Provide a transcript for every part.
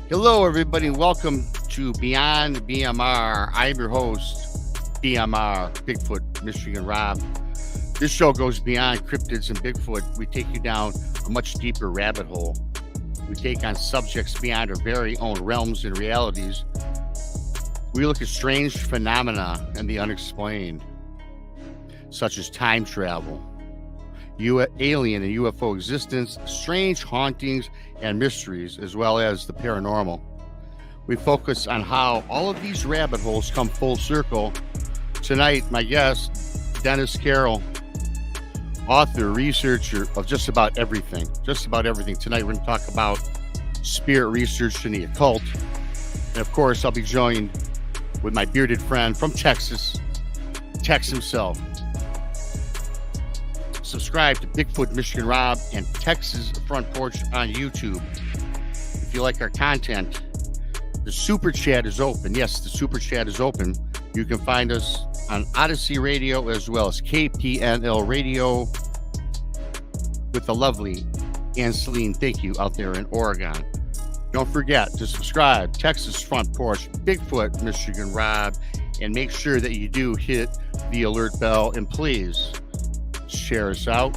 Hello, everybody. Welcome to Beyond BMR. I'm your host, BMR, Bigfoot, Michigan Rob. This show goes beyond cryptids and Bigfoot. We take you down a much deeper rabbit hole. We take on subjects beyond our very own realms and realities. We look at strange phenomena and the unexplained, such as time travel, alien and UFO existence, strange hauntings and mysteries, as well as the paranormal. We focus on how all of these rabbit holes come full circle. Tonight, my guest, Dennis Carroll, author, researcher of just about everything. Tonight, we're going to talk about spirit research and the occult. And of course, I'll be joined with my bearded friend from Texas, Tex himself. Subscribe to Bigfoot Michigan Rob and Texas Front Porch on YouTube. If you like our content, the Super Chat is open. Yes, the Super Chat is open. You can find us on Odyssey Radio as well as KPNL Radio with the lovely and Selene. Thank you out there in Oregon. Don't forget to subscribe, Texas Front Porch, Bigfoot Michigan Rob, and make sure that you do hit the alert bell, and please share us out.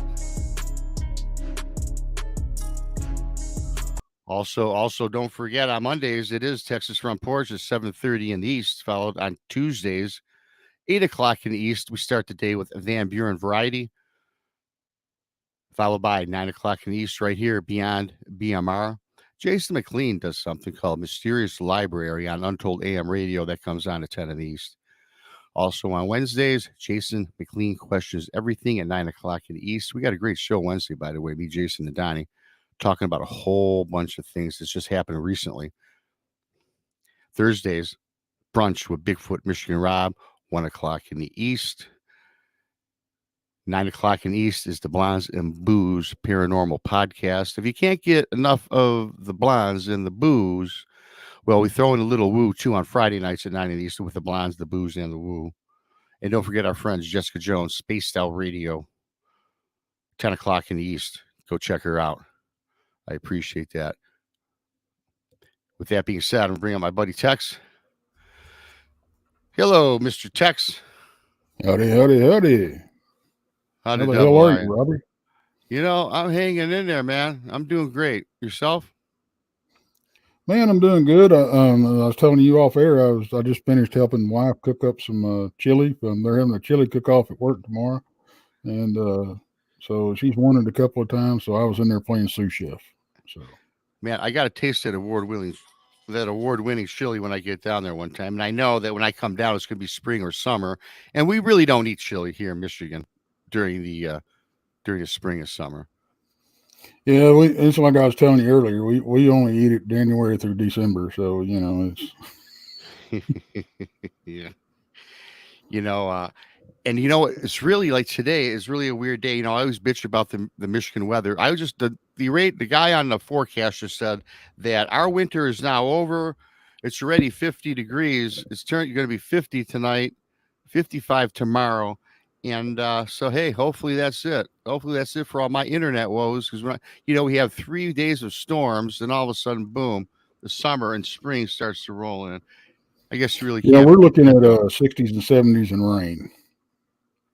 Also, don't forget, on Mondays, it is Texas Front Porch at 7:30 in the East, followed on Tuesdays, 8 o'clock in the East. We start the day with Van Buren Variety, followed by 9 o'clock in the East right here, Beyond BMR. Jason McLean does something called Mysterious Library on Untold AM Radio that comes on at 10 in the East. Also on Wednesdays, Jason McLean questions everything at 9 o'clock in the East. We got a great show Wednesday, by the way, me, Jason, and Donnie, talking about a whole bunch of things that's just happened recently. Thursdays, brunch with Bigfoot Michigan Rob, 1 o'clock in the East. 9 o'clock in the East is the Blondes and Booze Paranormal Podcast. If you can't get enough of the blondes and the booze, well, we throw in a little woo, too, on Friday nights at 9 in the East with the blondes, the booze, and the woo. And don't forget our friends, Jessica Jones, Spaced Out Radio, 10 o'clock in the East. Go check her out. I appreciate that. With that being said, I'm bringing up my buddy Tex. Hello, Mr. Tex. Howdy, howdy, howdy. How the hell are you, Robert? You know, I'm hanging in there, man. I'm doing great. Yourself? Man, I'm doing good. I was telling you off air, I just finished helping wife cook up some chili. They're having a chili cook-off at work tomorrow. And so she's wanted a couple of times, so I was in there playing sous chef. So, man, I got to taste that award-winning chili when I get down there one time. And I know that when I come down, it's going to be spring or summer. And we really don't eat chili here in Michigan during the spring or summer. Yeah, it's like I was telling you earlier. We only eat it January through December, so it's yeah. And it's really like today is really a weird day. I always bitch about the Michigan weather. I was just the guy on the forecast just said that our winter is now over. It's already 50 degrees. It's going to be 50 tonight, 55 tomorrow. And so, hey, hopefully that's it. Hopefully that's it for all my internet woes. Because, we have 3 days of storms, and all of a sudden, boom, the summer and spring starts to roll in. I guess you really can't. Yeah, we're looking at 60s and 70s and rain.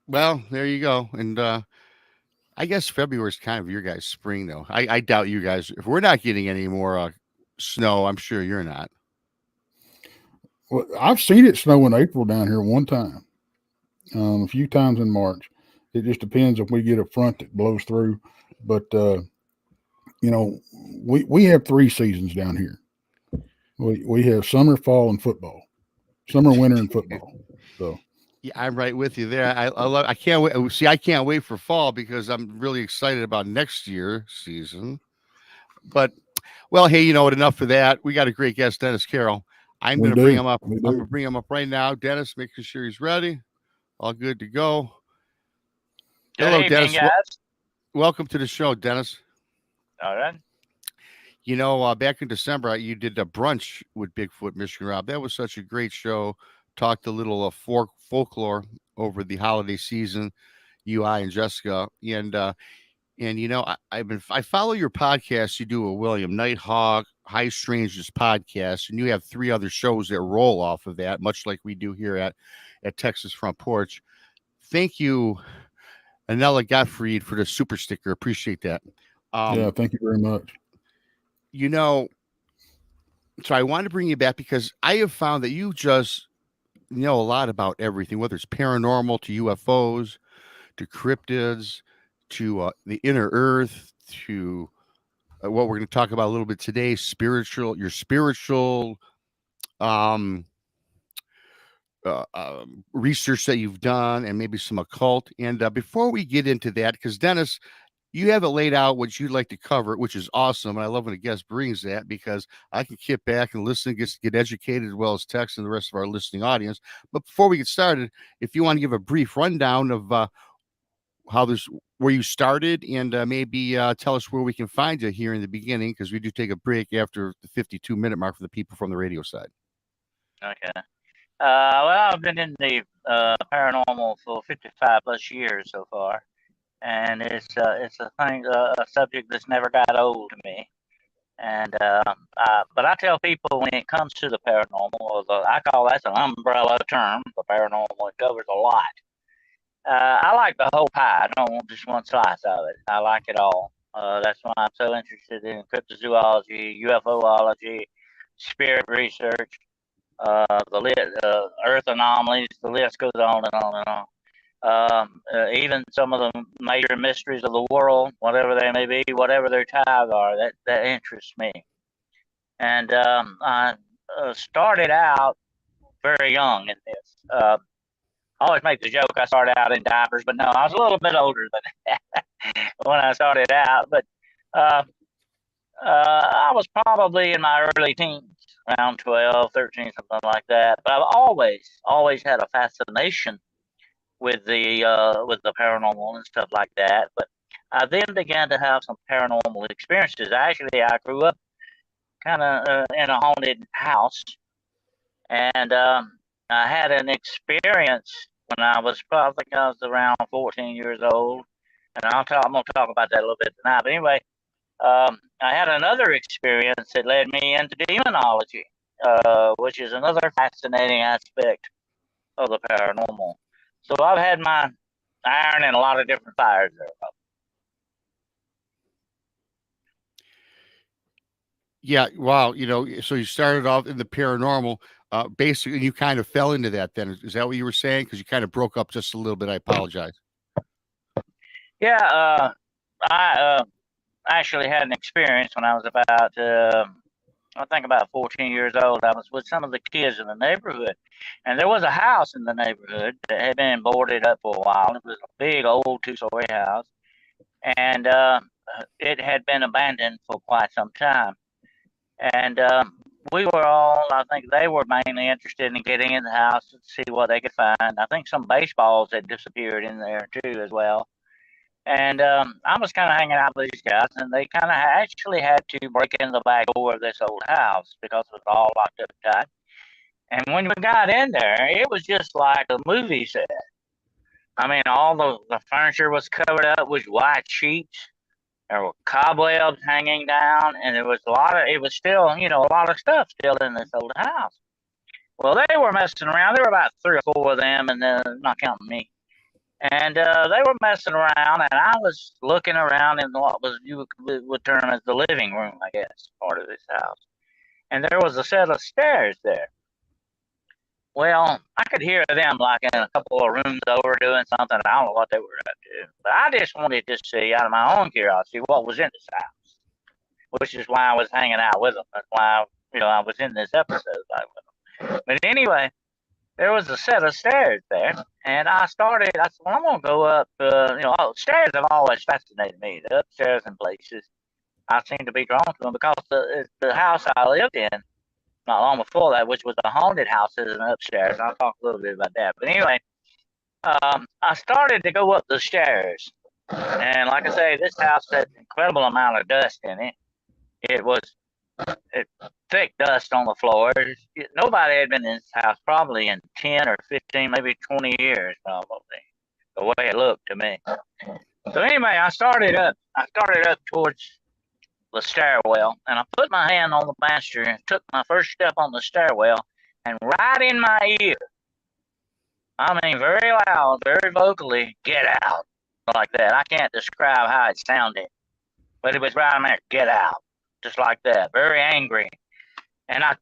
Well, there you go. And I guess February is kind of your guys' spring, though. I doubt you guys. If we're not getting any more snow, I'm sure you're not. Well, I've seen it snow in April down here one time. A few times in March. It just depends if we get a front that blows through. But, we have 3 seasons down here. We have summer, fall, and football. Summer, winter, and football. So, yeah, I'm right with you there. I can't wait. See, I can't wait for fall because I'm really excited about next year's season. But, well, hey, you know what? Enough for that. We got a great guest, Dennis Carroll. I'm going to bring him up. I'm going to bring him up right now. Dennis, making sure he's ready. All good to go. Hello, Dennis. Guys. Welcome to the show, Dennis. All right. Back in December, you did a brunch with Bigfoot Michigan Rob. That was such a great show. Talked a little folklore over the holiday season. I and Jessica, and I follow your podcast. You do a William Nighthawk, High Strangeness podcast, and you have 3 other shows that roll off of that, much like we do here at Texas Front Porch. Thank you, Anella Gottfried, for the super sticker. Appreciate that. Yeah, thank you very much. You know, so I want to bring you back because I have found that you just know a lot about everything, whether it's paranormal to UFOs to cryptids to the inner earth to what we're going to talk about a little bit today, your spiritual um, research that you've done, and maybe some occult. And before we get into that, because Dennis, you have it laid out what you'd like to cover, which is awesome. And I love when a guest brings that because I can kick back and listen, get educated, as well as Tex and the rest of our listening audience. But before we get started, if you want to give a brief rundown of where you started, and maybe tell us where we can find you here in the beginning, because we do take a break after the 52-minute mark for the people from the radio side. Okay. Well, I've been in the paranormal for 55 plus years so far, and it's a subject that's never got old to me. And but I tell people, when it comes to the paranormal, I call that an umbrella term. The paranormal, it covers a lot. I like the whole pie. I don't want just one slice of it. I like it all. That's why I'm so interested in cryptozoology, UFOlogy, spirit research, the Earth anomalies. The list goes on and on and on. Even some of the major mysteries of the world, whatever they may be, whatever their ties are, that interests me. And I started out very young in this. I always make the joke I started out in diapers, but no, I was a little bit older than that when I started out. But I was probably in my early teens, around 12, 13, something like that. But I've always had a fascination with the paranormal and stuff like that. But I then began to have some paranormal experiences. Actually, I grew up kind of in a haunted house, and I had an experience when I was around 14 years old, and I'm going to talk about that a little bit tonight. But anyway, I had another experience that led me into demonology, which is another fascinating aspect of the paranormal. So I've had my iron in a lot of different fires there. Yeah, wow. So you started off in the paranormal. Basically, you kind of fell into that then. Is that what you were saying? Because you kind of broke up just a little bit. I apologize. Yeah, I actually had an experience when I was about, I think about 14 years old. I was with some of the kids in the neighborhood, and there was a house in the neighborhood that had been boarded up for a while. It was a big old 2-story house, and it had been abandoned for quite some time. And we were all, I think they were mainly interested in getting in the house to see what they could find. I think some baseballs had disappeared in there too as well. And I was kind of hanging out with these guys, and they kind of actually had to break in the back door of this old house because it was all locked up tight. And when we got in there, it was just like a movie set. I mean, all the furniture was covered up with white sheets. There were cobwebs hanging down, and it was still, a lot of stuff still in this old house. Well, they were messing around. There were about 3 or 4 of them, and not counting me. And they were messing around, and I was looking around in what you would term as the living room, I guess, part of this house. And there was a set of stairs there. Well, I could hear them like in a couple of rooms over doing something. I don't know what they were up to. But I just wanted to see, out of my own curiosity, what was in this house, which is why I was hanging out with them. That's why, I was in this episode with them. But anyway, there was a set of stairs there, and I said, well, I'm going to go up. Stairs have always fascinated me, the upstairs and places. I seem to be drawn to them because the house I lived in not long before that, which was a haunted house, and upstairs. I'll talk a little bit about that. But anyway, I started to go up the stairs, and like I say, this house had an incredible amount of dust in it. It was thick dust on the floor. Nobody had been in this house probably in 10 or 15, maybe 20 years, probably, the way it looked to me. So anyway, I started up towards the stairwell, and I put my hand on the banister and took my first step on the stairwell, and right in my ear, I mean, very loud, very vocally, "Get out," like that. I can't describe how it sounded, but it was right in there, "Get out," just like that, very angry. And I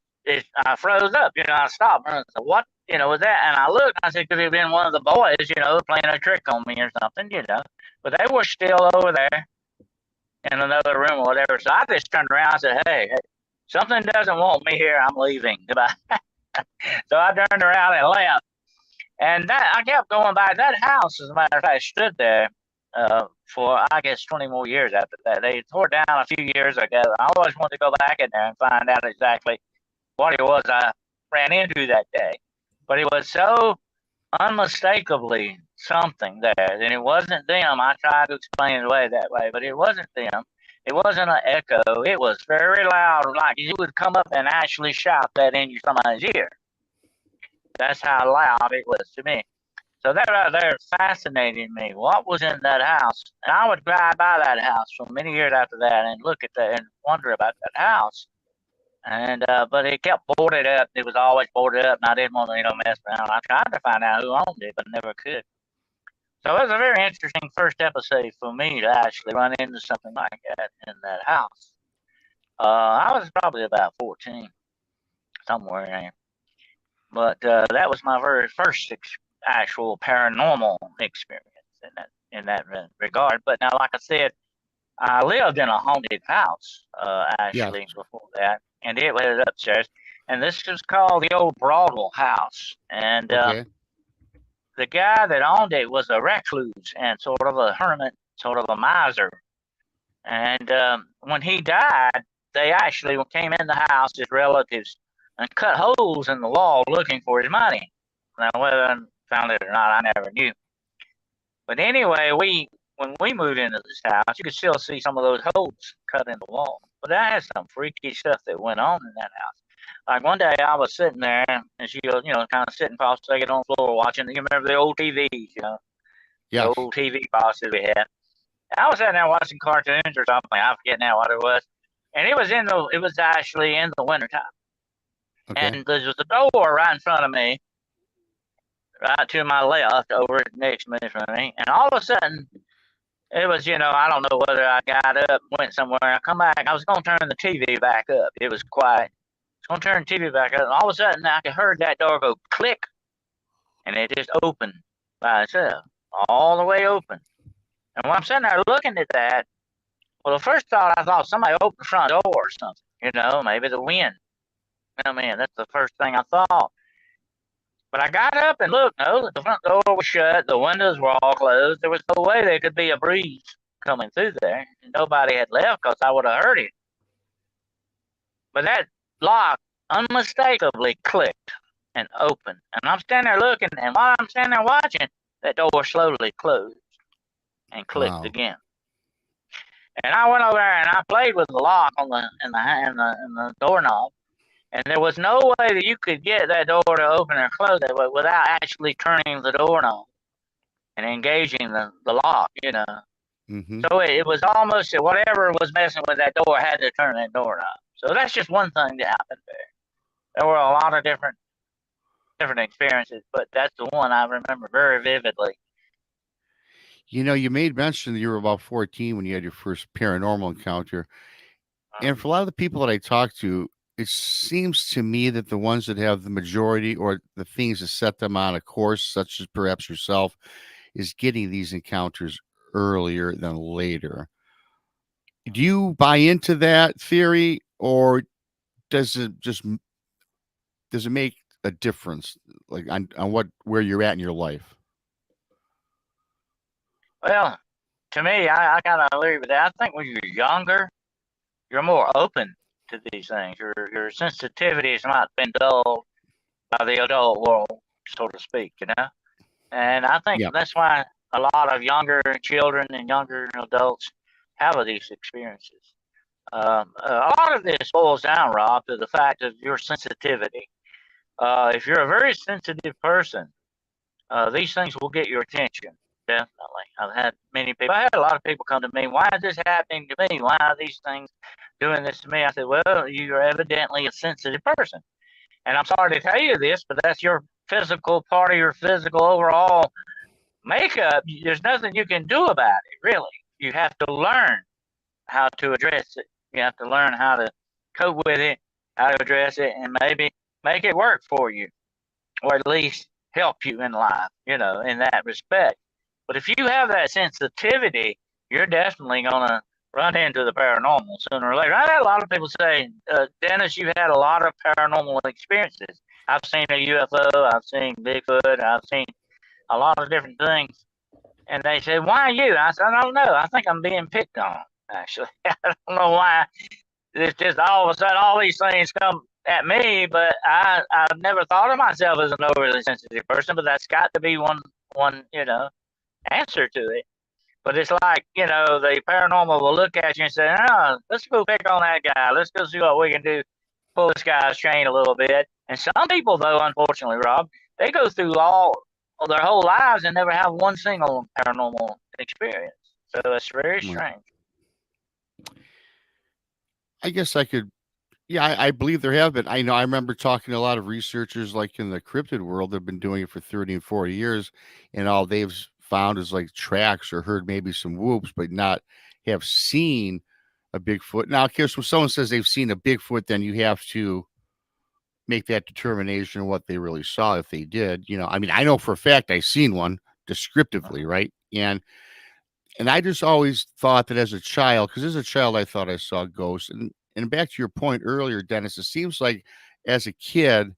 froze up, I stopped, and I said, "What, was that?" And I looked, and I said, could it have been one of the boys, playing a trick on me or something, but they were still over there in another room or whatever. So I just turned around and said, hey, something doesn't want me here. I'm leaving. Goodbye. So I turned around and left. And I kept going by. That house, as a matter of fact, stood there for, I guess, 20 more years after that. They tore it down a few years ago. I always wanted to go back in there and find out exactly what it was I ran into that day. But it was so unmistakably something there, and it wasn't them. I tried to explain it away that way, but it wasn't them. It wasn't an echo. It was very loud, like you would come up and actually shout that in somebody's ear. That's how loud it was to me. So that right there fascinated me. What was in that house? And I would drive by that house for many years after that and look at that and wonder about that house. And but it kept boarded up. It was always boarded up, and I didn't want to, mess around. I tried to find out who owned it, but never could. So it was a very interesting first episode for me to actually run into something like that in that house. I was probably about 14, somewhere in there. But that was my very first actual paranormal experience in that regard. But now, like I said, I lived in a haunted house actually before that, and it was upstairs. And this was called the old Broadwell House. And the guy that owned it was a recluse and sort of a hermit, sort of a miser. And when he died, they actually came in the house, his relatives, and cut holes in the wall looking for his money. Now, whether I found it or not, I never knew. But anyway, when we moved into this house, you could still see some of those holes cut in the wall. But that had some freaky stuff that went on in that house. Like one day I was sitting there, and she was, kind of sitting cross-legged on the floor watching. You remember the old TVs, Yeah. The old TV boxes we had. I was sitting there watching cartoons or something. I forget now what it was. And it was actually in the wintertime. Okay. And there was a door right in front of me, right to my left, over next to me, in front of me. And all of a sudden, it was, I don't know whether I got up, went somewhere. I come back. I was going to turn the TV back up. It was quiet. I was going to turn the TV back up. And all of a sudden, I heard that door go click. And it just opened by itself, all the way open. And when I'm sitting there looking at that, well, the first thought I thought somebody opened the front door or something, maybe the wind. That's the first thing I thought. But I got up and looked. No, the front door was shut. The windows were all closed. There was no way there could be a breeze coming through there. And nobody had left because I would have heard it. But that lock unmistakably clicked and opened. And I'm standing there looking, and while I'm standing there watching, that door slowly closed and clicked again. And I went over there and I played with the lock on the doorknob. And there was no way that you could get that door to open or close it without actually turning the doorknob and engaging the lock, Mm-hmm. So it was almost whatever was messing with that door had to turn that doorknob. So that's just one thing that happened there. There were a lot of different experiences, but that's the one I remember very vividly. You made mention that you were about 14 when you had your first paranormal encounter. And for a lot of the people that I talk to, it seems to me that the ones that have the majority or the things that set them on a course, such as perhaps yourself, is getting these encounters earlier than later. Do you buy into that theory, or does it make a difference, like on where you're at in your life? Well, to me, I kind of agree with that. I think when you're younger, you're more open to these things. Your sensitivity has not been dulled by the adult world, so to speak, And I think that's why a lot of younger children and younger adults have these experiences. A lot of this boils down, Rob, to the fact of your sensitivity. If you're a very sensitive person, these things will get your attention. Definitely. I had a lot of people come to me. Why is this happening to me? Why are these things doing this to me. I said, well, you're evidently a sensitive person. And I'm sorry to tell you this, but that's your physical part of your physical overall makeup. There's nothing you can do about it, really. You have to learn how to address it. You have to learn how to cope with it, how to address it, and maybe make it work for you, or at least help you in life, in that respect. But if you have that sensitivity, you're definitely going to run into the paranormal sooner or later. I've had a lot of people say, Dennis, you've had a lot of paranormal experiences. I've seen a UFO, I've seen Bigfoot, I've seen a lot of different things. And they said, why you? I said, I don't know. I think I'm being picked on, actually. I don't know why. It's just all of a sudden all these things come at me, but I've never thought of myself as an overly sensitive person, but that's got to be one answer to it. But it's like, the paranormal will look at you and say, oh, let's go pick on that guy. Let's go see what we can do. Pull this guy's chain a little bit. And some people, though, unfortunately, Rob, they go through all of their whole lives and never have one single paranormal experience. So it's very strange. I guess I could, I believe there have been. I remember talking to a lot of researchers like in the cryptid world that have been doing it for 30 and 40 years, and all they've found is like tracks or heard maybe some whoops, but not have seen a Bigfoot. Now, of course, when someone says they've seen a Bigfoot, then you have to make that determination of what they really saw if they did. I know for a fact I've seen one descriptively, right? And I just always thought that as a child, because as a child I thought I saw ghosts. And back to your point earlier, Dennis, it seems like as a kid,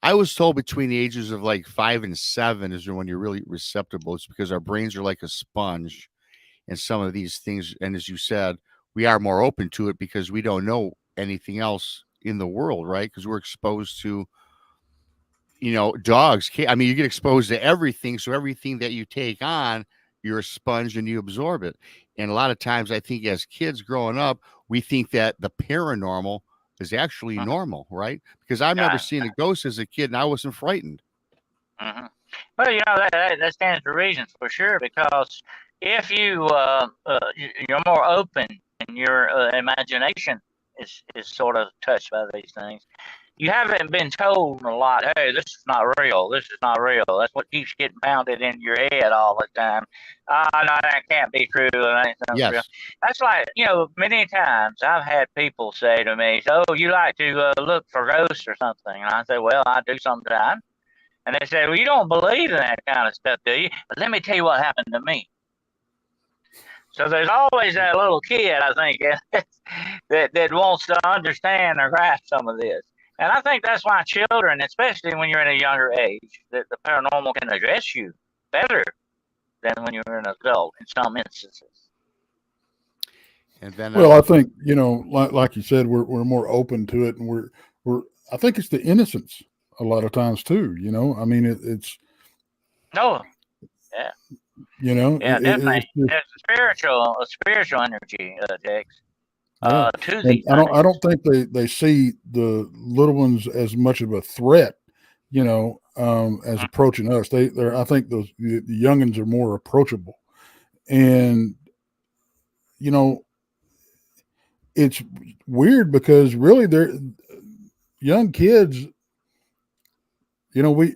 I was told between the ages of like 5 and 7 is when you're really receptive. It's because our brains are like a sponge and some of these things. And as you said, we are more open to it because we don't know anything else in the world, right? Because we're exposed to, dogs. You get exposed to everything. So everything that you take on, you're a sponge and you absorb it. And a lot of times I think as kids growing up, we think that the paranormal is actually normal, right? Because I remember seeing a ghost as a kid and I wasn't frightened. Mm-hmm. Well, that stands to reason for sure, because if you're more open and your imagination is sort of touched by these things, you haven't been told a lot, hey, this is not real. This is not real. That's what keeps getting pounded in your head all the time. No, that can't be true. That ain't Yes. real. That's like, many times I've had people say to me, so you like to look for ghosts or something? And I say, well, I do sometimes. And they say, well, you don't believe in that kind of stuff, do you? But let me tell you what happened to me. So there's always that little kid, I think, that wants to understand or grasp some of this. And I think that's why children, especially when you're in a younger age, that the paranormal can address you better than when you're an adult in some instances. And then, I think, like you said, we're more open to it, and we're I think it's the innocence a lot of times too. It's. No. Yeah. Yeah, definitely. There's a spiritual energy, Dex. Yeah. To these I don't think they see the little ones as much of a threat, as approaching us. I think the youngins are more approachable, and it's weird because really they're young kids. We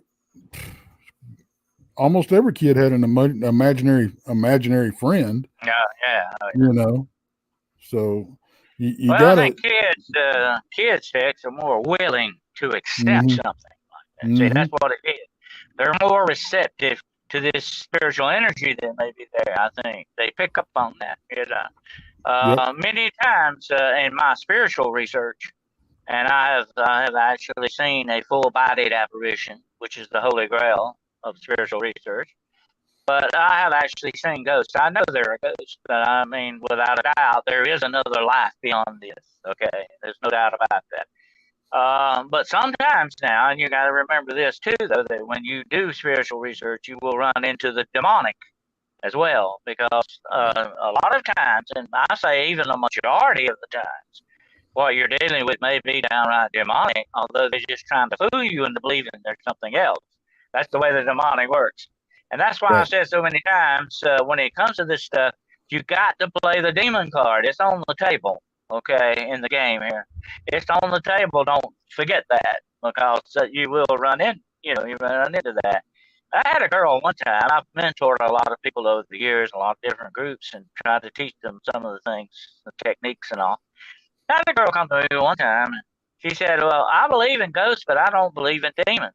almost every kid had an imaginary friend. Yeah. So. I think kids, Dex, are more willing to accept something like that. See, that's what it is. They're more receptive to this spiritual energy that may be there. I think they pick up on that. Many times in my spiritual research, and I have actually seen a full-bodied apparition, which is the holy grail of spiritual research. But I have actually seen ghosts. I know there are ghosts, but I mean, without a doubt, there is another life beyond this. Okay, there's no doubt about that. But sometimes now, and you got to remember this too, though, that when you do spiritual research, you will run into the demonic as well, because a lot of times, and I say even a majority of the times, what you're dealing with may be downright demonic, although they're just trying to fool you into believing there's something else. That's the way the demonic works. And that's why I said so many times, when it comes to this stuff, you got to play the demon card. It's on the table. okay, in the game here. It's on the table. Don't forget that, because you will run in, you run into that. I had a girl one time. I've mentored a lot of people over the years, a lot of different groups, and tried to teach them some of the things, the techniques and all. I had a girl come to me one time. She said, "Well, I believe in ghosts, but I don't believe in demons."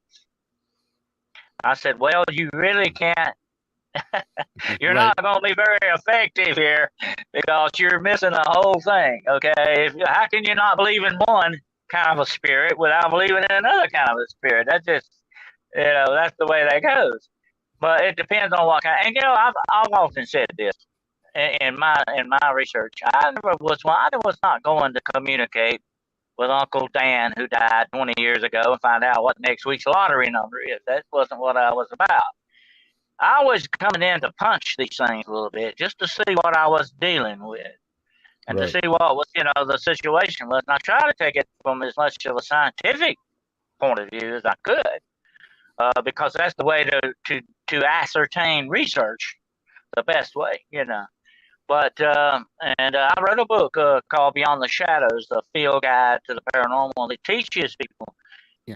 I said, "Well, you really can't. You're Right. not going to be very effective here, because you're missing the whole thing. Okay, how can you not believe in one kind of a spirit without believing in another kind of a spirit? That's just, that's the way that goes. But it depends on what kind. And I've often said this in my research. I was not going to communicate with Uncle Dan, who died 20 years ago, and find out what next week's lottery number is. That wasn't what I was about. I was coming in to punch these things a little bit, just to see what I was dealing with, and to Right. see what was, the situation was. And I try to take it from as much of a scientific point of view as I could, because that's the way to ascertain research, the best way, But I wrote a book called Beyond the Shadows, the field guide to the paranormal. It teaches people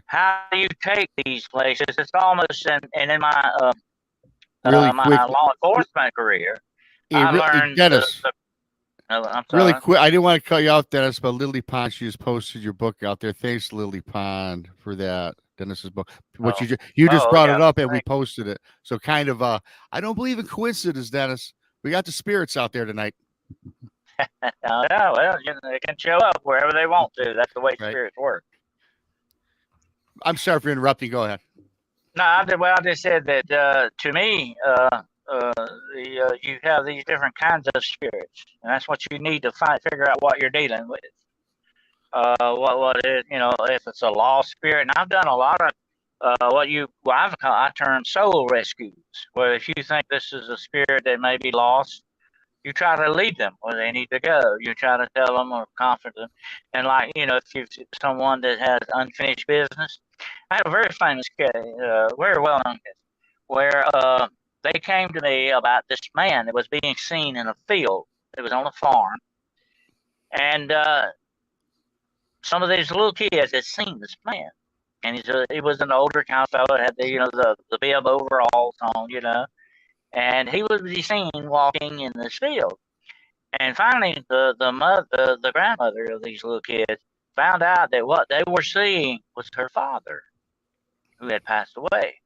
how you take these places. It's almost, and in my Really my quick, law enforcement career, I learned Dennis. I'm Really sorry. quick, I didn't want to cut you off, Dennis, but Lily Pond, she just posted your book out there. Thanks, Lily Pond, for that. Dennis's book. What Oh, you just brought it yeah. up and we posted it. So kind of I don't believe in coincidence, Dennis. We got the spirits out there tonight. Yeah, well, they can show up wherever they want to. That's the way spirits work. I'm sorry for interrupting. Go ahead. No, I just said that to me, you have these different kinds of spirits, and that's what you need to figure out what you're dealing with. What is, if it's a lost spirit, and I've done a lot of I term soul rescues, where if you think this is a spirit that may be lost, you try to lead them where they need to go. You try to tell them or comfort them. And if you're someone that has unfinished business, I had a very famous case, very well known case, where they came to me about this man that was being seen in a field. It was on a farm, and some of these little kids had seen this man, and he was an older kind of fellow, had the bib overalls on, and he would be seen walking in this field. And finally, the grandmother of these little kids found out that what they were seeing was her father, who had passed away.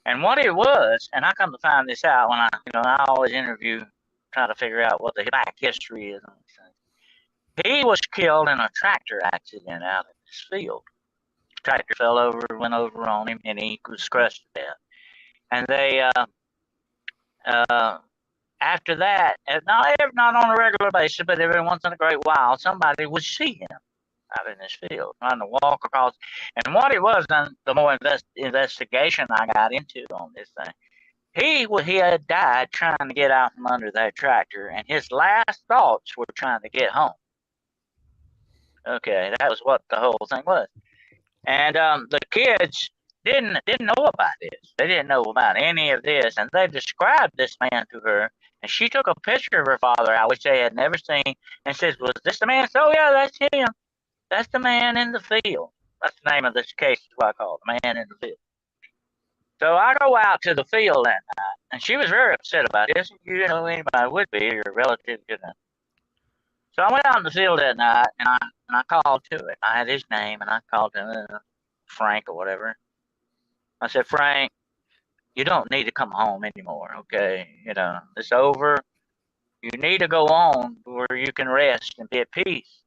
And what it was, and I come to find this out when I always interview, try to figure out what the back history is on these things. He was killed in a tractor accident out in this field. The tractor went over on him, and he was crushed to death. And they, after that, not on a regular basis, but every once in a great while, somebody would see him out in this field, trying to walk across. And what it was, the more investigation I got into on this thing, he had died trying to get out from under that tractor, and his last thoughts were trying to get home. Okay, that was what the whole thing was. And the kids didn't know about this. They didn't know about any of this, and they described this man to her. And she took a picture of her father, which they had never seen, and says, "Was this the man?" "Oh, yeah, that's him. That's the man in the field." That's the name of this case, is what I call it, the man in the field. So I go out to the field that night, and she was very upset about this. You know, anybody would be, your relative, So I went out in the field that night, and I called to it. I had his name, and I called him Frank or whatever. I said, "Frank, you don't need to come home anymore, okay? It's over. You need to go on where you can rest and be at peace.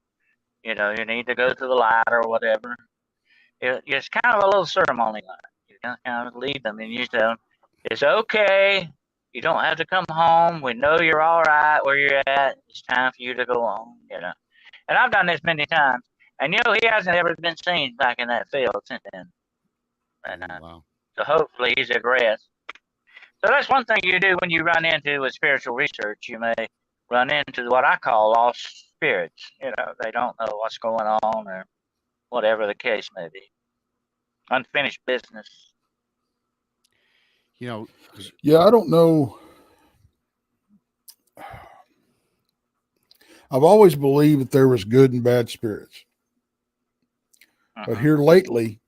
You need to go to the light or whatever." It's kind of a little ceremony like you kind of lead them, and you tell them, "It's okay. You don't have to come home. We know you're all right where you're at. It's time for you to go on." And I've done this many times, and he hasn't ever been seen back in that field since then. And Wow. so hopefully he's aggressed. So that's one thing you do when you run into with spiritual research. You may run into what I call lost spirits. They don't know what's going on, or whatever the case may be. Unfinished business. Yeah, I don't know. I've always believed that there was good and bad spirits. But here lately,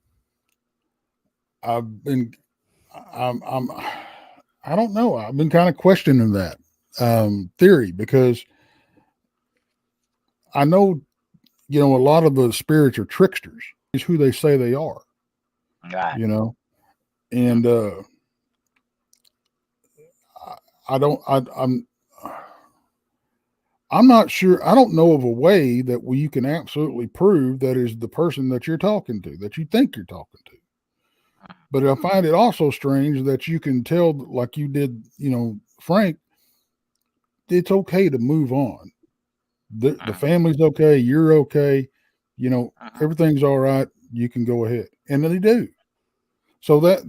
I've been, I don't know. I've been kind of questioning that theory, because I know, a lot of the spirits are tricksters. Is who they say they are. Right. And I'm not sure. I don't know of a way that you can absolutely prove that is the person that you're talking to, that you think you're talking to. But I find it also strange that you can tell, like you did, Frank, it's okay to move on. The family's okay. You're okay. Everything's all right. You can go ahead. And then they do. So that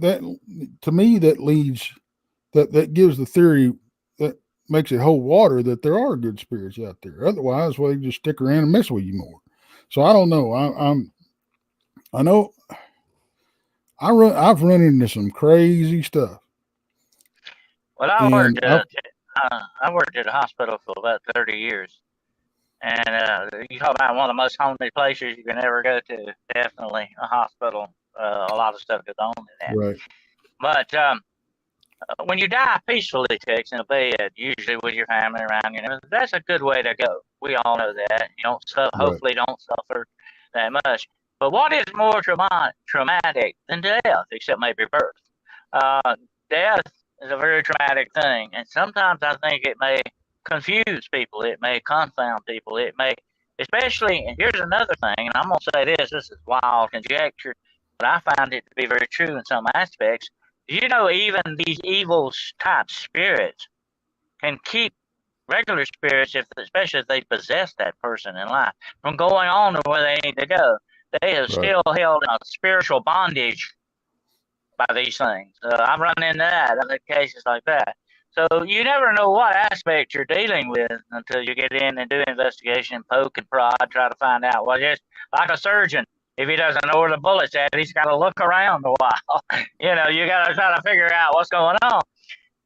to me, that leads, that gives the theory, that makes it hold water, that there are good spirits out there. Otherwise, well, they just stick around and mess with you more. So I don't know. I know I've run into some crazy stuff. Well, I worked at a hospital for about 30 years. And you talk about one of the most haunted places you can ever go to. Definitely a hospital. A lot of stuff goes on in that. Right. But when you die peacefully, Tex, in a bed, usually with your family around you, that's a good way to go. We all know that. You don't hopefully don't suffer that much. But what is more traumatic than death, except maybe birth? Death is a very traumatic thing, and sometimes I think it may confuse people. It may confound people. It may, especially, and here's another thing, and I'm going to say this is wild conjecture, but I find it to be very true in some aspects. Even these evil type spirits can keep regular spirits, especially if they possess that person in life, from going on to where they need to go. They are still held in a spiritual bondage by these things. I've run into that, other cases like that. So you never know what aspect you're dealing with until you get in and do investigation, poke and prod, try to find out. Well, just like a surgeon, if he doesn't know where the bullet's at, he's got to look around a while. You got to try to figure out what's going on.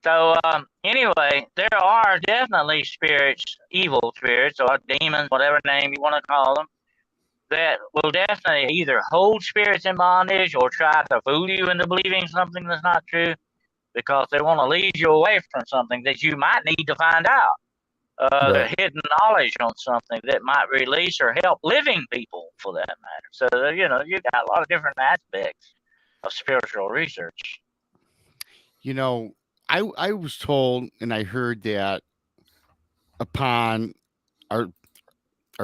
So anyway, there are definitely spirits, evil spirits or demons, whatever name you want to call them, that will definitely either hold spirits in bondage or try to fool you into believing something that's not true, because they want to lead you away from something that you might need to find out. Hidden knowledge on something that might release or help living people, for that matter. So, you got a lot of different aspects of spiritual research. I was told, and I heard that upon our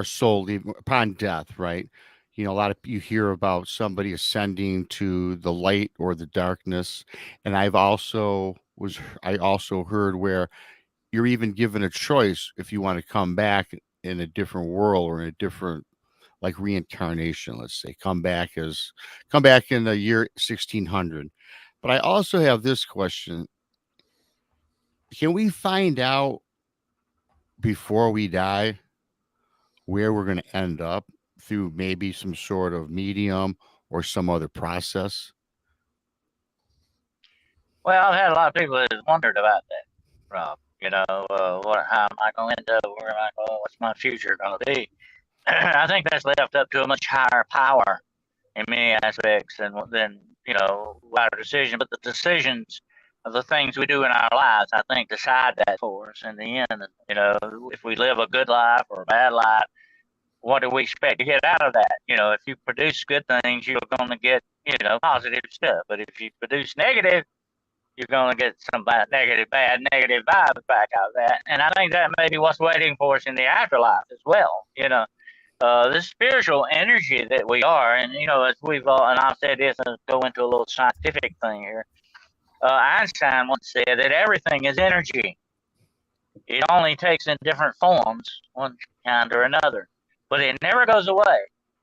soul, upon death, right? A lot of you hear about somebody ascending to the light or the darkness, and I also heard where you're even given a choice if you want to come back in a different world or in a different, like, reincarnation. Let's say come back in the year 1600. But I also have this question: can we find out before we die where we're going to end up through maybe some sort of medium or some other process? Well, I've had a lot of people that have wondered about that, Rob. How am I going to end up? Where am I going? What's my future going to be? I think that's left up to a much higher power in many aspects than our decision. But the decisions of the things we do in our lives, I think, decide that for us in the end. If we live a good life or a bad life, what do we expect to get out of that? If you produce good things, you're going to get, positive stuff. But if you produce negative, you're going to get some negative vibes back out of that. And I think that may be what's waiting for us in the afterlife as well. This spiritual energy that we are, and, as we've all, and I've said this, and go into a little scientific thing here. Einstein once said that everything is energy. It only takes in different forms, one kind or another, but it never goes away.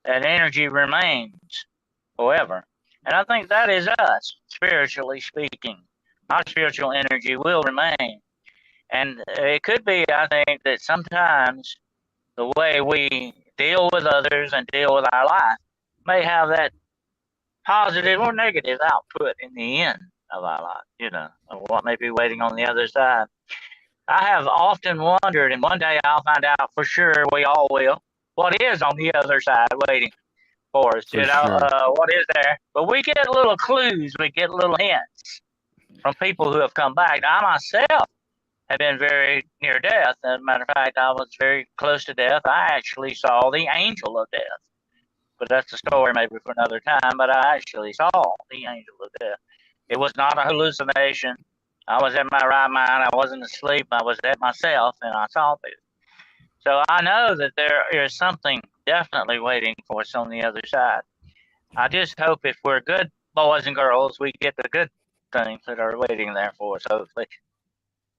That energy remains forever. And I think that is us, spiritually speaking. Our spiritual energy will remain. And it could be, I think, that sometimes the way we deal with others and deal with our life may have that positive or negative output in the end of our life, of what may be waiting on the other side. I have often wondered, and one day I'll find out for sure, we all will, what is on the other side waiting for us, For sure. what is there. But we get little clues, we get little hints from people who have come back. I myself have been very near death. As a matter of fact, I was very close to death. I actually saw the angel of death. But that's a story maybe for another time. But I actually saw the angel of death. It was not a hallucination. I was in my right mind. I wasn't asleep. I was at myself, and I saw this. So I know that there is something definitely waiting for us on the other side. I just hope if we're good boys and girls, we get the good things that are waiting there for us, hopefully.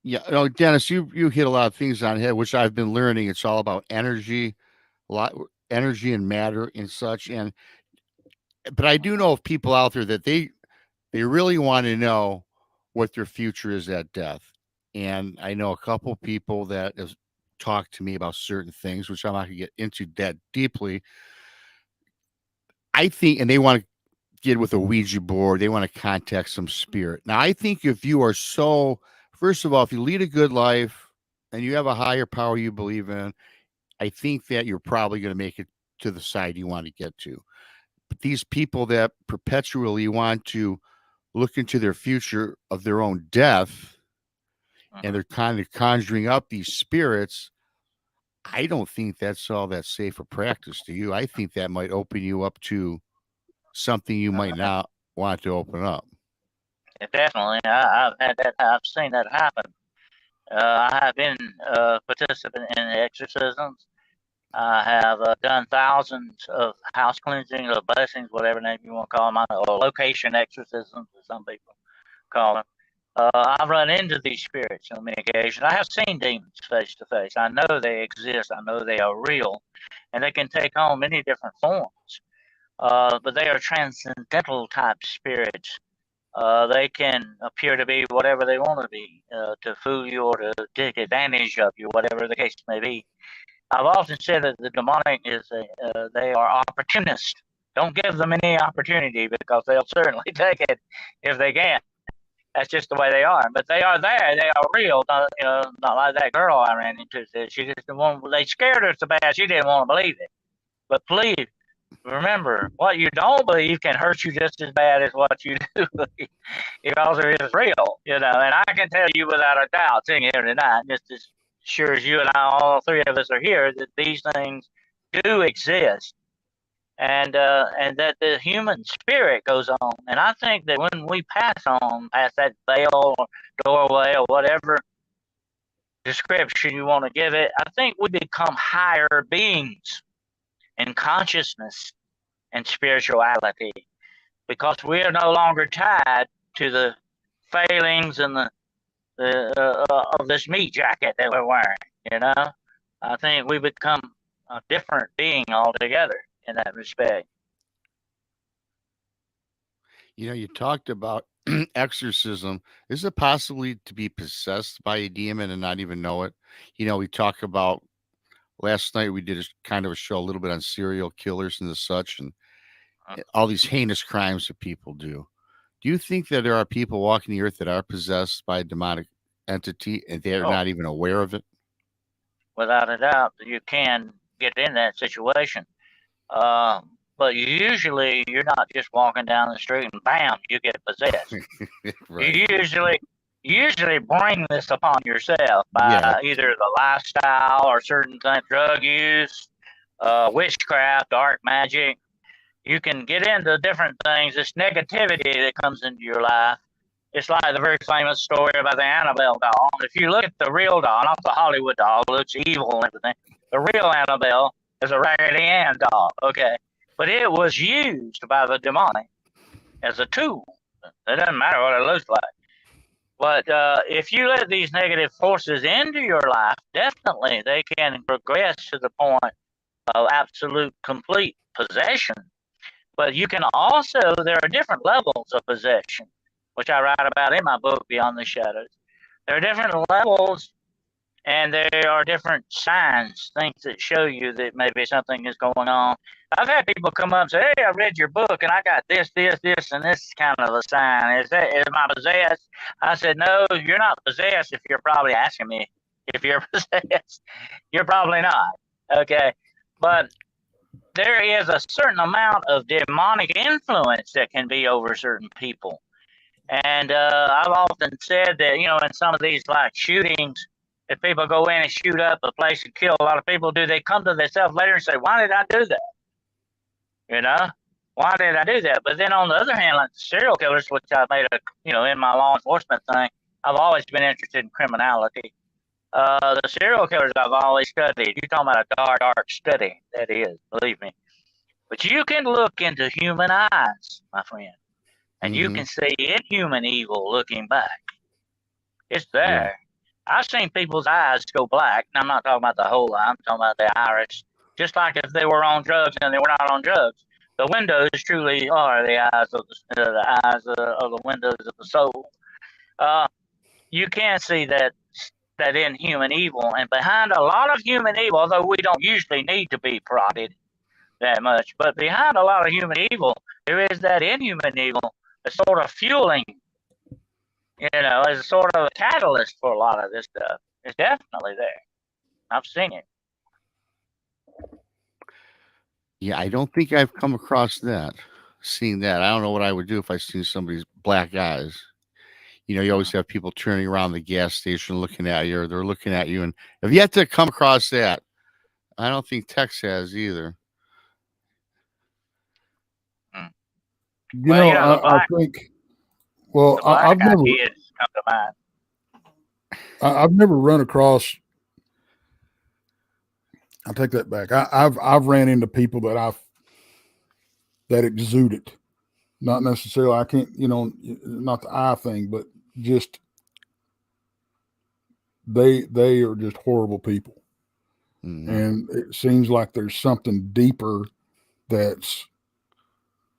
Yeah, no, Dennis, you hit a lot of things on the head, which I've been learning. It's all about energy, a lot energy and matter and such. And but I do know of people out there that they really want to know what their future is at death. And I know a couple people that have talked to me about certain things, which I'm not going to get into that deeply. I think, and they want to get with a Ouija board, they want to contact some spirit. Now, I think if you are so, first of all, if you lead a good life and you have a higher power you believe in, I think that you're probably going to make it to the side you want to get to. But these people that perpetually want to look into their future of their own death and they're kind of conjuring up these spirits, I don't think that's all that safe a practice to you. I think that might open you up to something you might not want to open up. Definitely, I've had that. I've seen that happen. I have been a participant in exorcisms. I have done thousands of house cleansings or blessings, whatever name you want to call them, or location exorcisms, as some people call them. I've run into these spirits on many occasions. I have seen demons face to face. I know they exist. I know they are real, and they can take on many different forms. But they are transcendental type spirits. They can appear to be whatever they want to be, to fool you or to take advantage of you, whatever the case may be. I've often said that the demonic they are opportunists. Don't give them any opportunity because they'll certainly take it if they can. That's just the way they are. But they are there. They are real. Not like that girl I ran into. She just they scared her so bad she didn't want to believe it. But please remember, what you don't believe can hurt you just as bad as what you do believe, because it is real. And I can tell you without a doubt, sitting here tonight, just as sure as you and I, all three of us are here, that these things do exist, and that the human spirit goes on. And I think that when we pass on past that veil or doorway or whatever description you want to give it, I think we become higher beings in consciousness and spirituality, because we are no longer tied to the failings and the of this meat jacket that we're wearing. I think we become a different being altogether in that respect. You talked about exorcism. Is it possibly to be possessed by a demon and not even know it? We talk about last night, we did a kind of a show a little bit on serial killers and the such, and all these heinous crimes that people do. Do you think that there are people walking the earth that are possessed by a demonic entity and they're not even aware of it? Without a doubt, you can get in that situation. But usually you're not just walking down the street and bam, you get possessed. Right. You usually bring this upon yourself by either the lifestyle or certain things, drug use, witchcraft, dark magic. You can get into different things, this negativity that comes into your life. It's like the very famous story about the Annabelle doll. If you look at the real doll, not the Hollywood doll, it looks evil and everything. The real Annabelle is a Raggedy Ann doll, okay? But it was used by the demonic as a tool. It doesn't matter what it looks like. But if you let these negative forces into your life, definitely they can progress to the point of absolute, complete possession. But you can also, there are different levels of possession, which I write about in my book, Beyond the Shadows. There are different levels, and there are different signs, things that show you that maybe something is going on. I've had people come up and say, hey, I read your book, and I got this, and this is kind of a sign. Am I possessed? I said, no, you're not possessed if you're probably asking me If you're possessed, you're probably not. Okay. But there is a certain amount of demonic influence that can be over certain people. And I've often said that, in some of these like shootings, if people go in and shoot up a place and kill a lot of people, do they come to themselves later and say, why did I do that? Why did I do that? But then on the other hand, like serial killers, which I made in my law enforcement thing, I've always been interested in criminality. The serial killers I've always studied. You're talking about a dark study. That is, believe me. But you can look into human eyes, my friend, and you can see inhuman evil looking back. It's there. Yeah. I've seen people's eyes go black, and I'm not talking about the whole eye. I'm talking about the iris. Just like if they were on drugs and they were not on drugs. The windows truly are the eyes of the windows of the soul. You can see that inhuman evil, and behind a lot of human evil, although we don't usually need to be prodded that much, but behind a lot of human evil, there is that inhuman evil, a sort of fueling, as a sort of a catalyst for a lot of this stuff. It's definitely there. I've seen it. Yeah, I don't think I've come across that. Seeing that, I don't know what I would do if I seen somebody's black eyes. You always have people turning around the gas station looking at you, or they're looking at you, and have yet to come across that. I don't think Tex has either. I think. Well, I've never. Kids come to mind. I've never run across. I take that back. I've ran into people that exude it. Not necessarily. I can't. Not the eye thing, but just they are just horrible people, and it seems like there's something deeper that's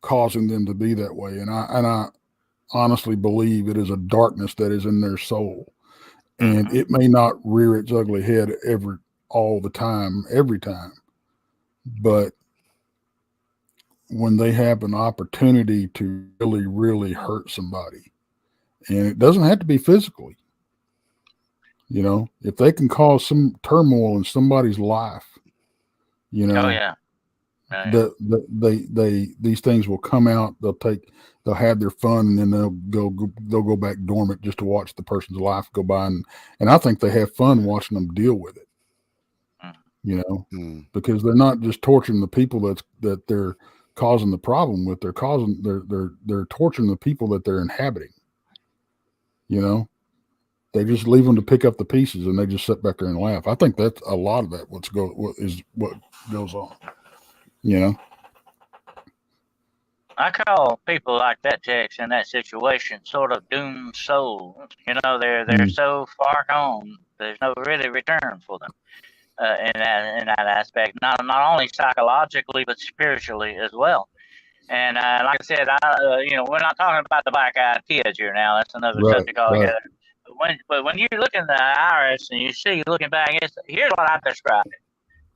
causing them to be that way. And I honestly believe it is a darkness that is in their soul, and it may not rear its ugly head every time, but when they have an opportunity to really, really hurt somebody, and it doesn't have to be physically, if they can cause some turmoil in somebody's life, these things will come out. They'll have their fun, and then they'll go back dormant just to watch the person's life go by. And I think they have fun watching them deal with it, because they're not just torturing the people that they're causing the problem with. They're torturing the people that they're inhabiting. They just leave them to pick up the pieces, and they just sit back there and laugh. I think that's a lot of that. What goes on. I call people like that, Tex, in that situation, sort of doomed souls. They're so far gone. There's no really return for them in that aspect. Not only psychologically, but spiritually as well. And like I said, we're not talking about the black-eyed kids here now. That's another subject altogether. But when you look in the iris and you see looking back, here's what I describe it.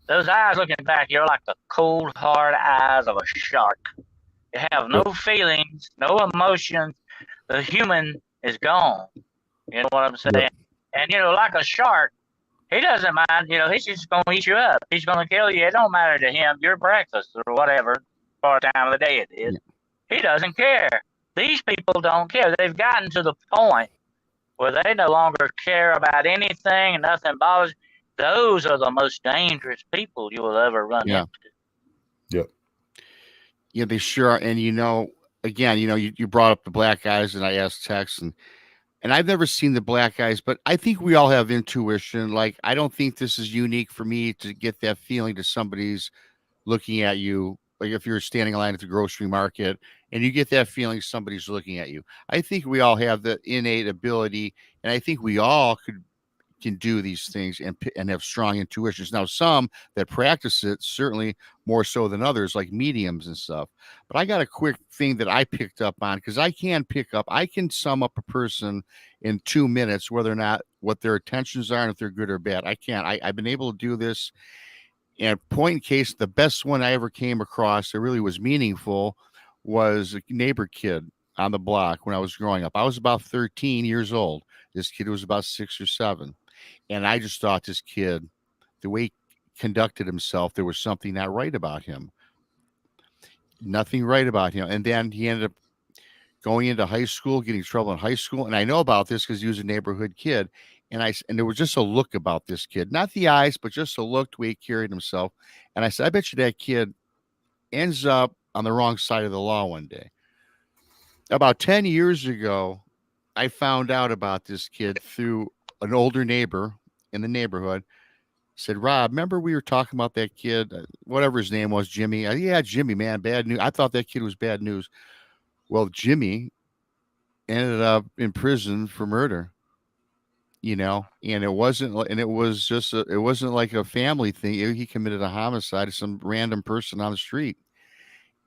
Those eyes looking back, you're like the cold, hard eyes of a shark. You have no feelings, no emotions. The human is gone. You know what I'm saying? And, like a shark, he doesn't mind. He's just going to eat you up. He's going to kill you. It don't matter to him. Your breakfast or whatever part time of the day it is. He doesn't care. These people don't care. They've gotten to the point where they no longer care about anything and nothing bothers. Those are the most dangerous people you will ever run into. Yep. Yeah, they sure are. And again, you brought up the black guys, and I asked Tex, and I've never seen the black guys, but I think we all have intuition. Like, I don't think this is unique for me to get that feeling to somebody's looking at you. Like if you're standing in line at the grocery market and you get that feeling somebody's looking at you. I think we all have the innate ability, and I think we all can do these things and have strong intuitions. Now, some that practice it certainly more so than others, like mediums and stuff. But I got a quick thing that I picked up on, because I can sum up a person in 2 minutes, whether or not what their intentions are and if they're good or bad. I've been able to do this. And point in case, the best one I ever came across that really was meaningful was a neighbor kid on the block when I was growing up. I was about 13 years old. This kid was about 6 or 7. And I just thought this kid, the way he conducted himself, there was something not right about him. Nothing right about him. And then he ended up going into high school, getting in trouble in high school. And I know about this because he was a neighborhood kid. And there was just a look about this kid, not the eyes, but just a look, the way he carried himself. And I said, I bet you that kid ends up on the wrong side of the law one day. About 10 years ago, I found out about this kid through an older neighbor in the neighborhood. Said, Rob, remember we were talking about that kid, whatever his name was, Jimmy? Yeah, Jimmy, man, bad news. I thought that kid was bad news. Well, Jimmy ended up in prison for murder, and it wasn't like a family thing. He committed a homicide to some random person on the street.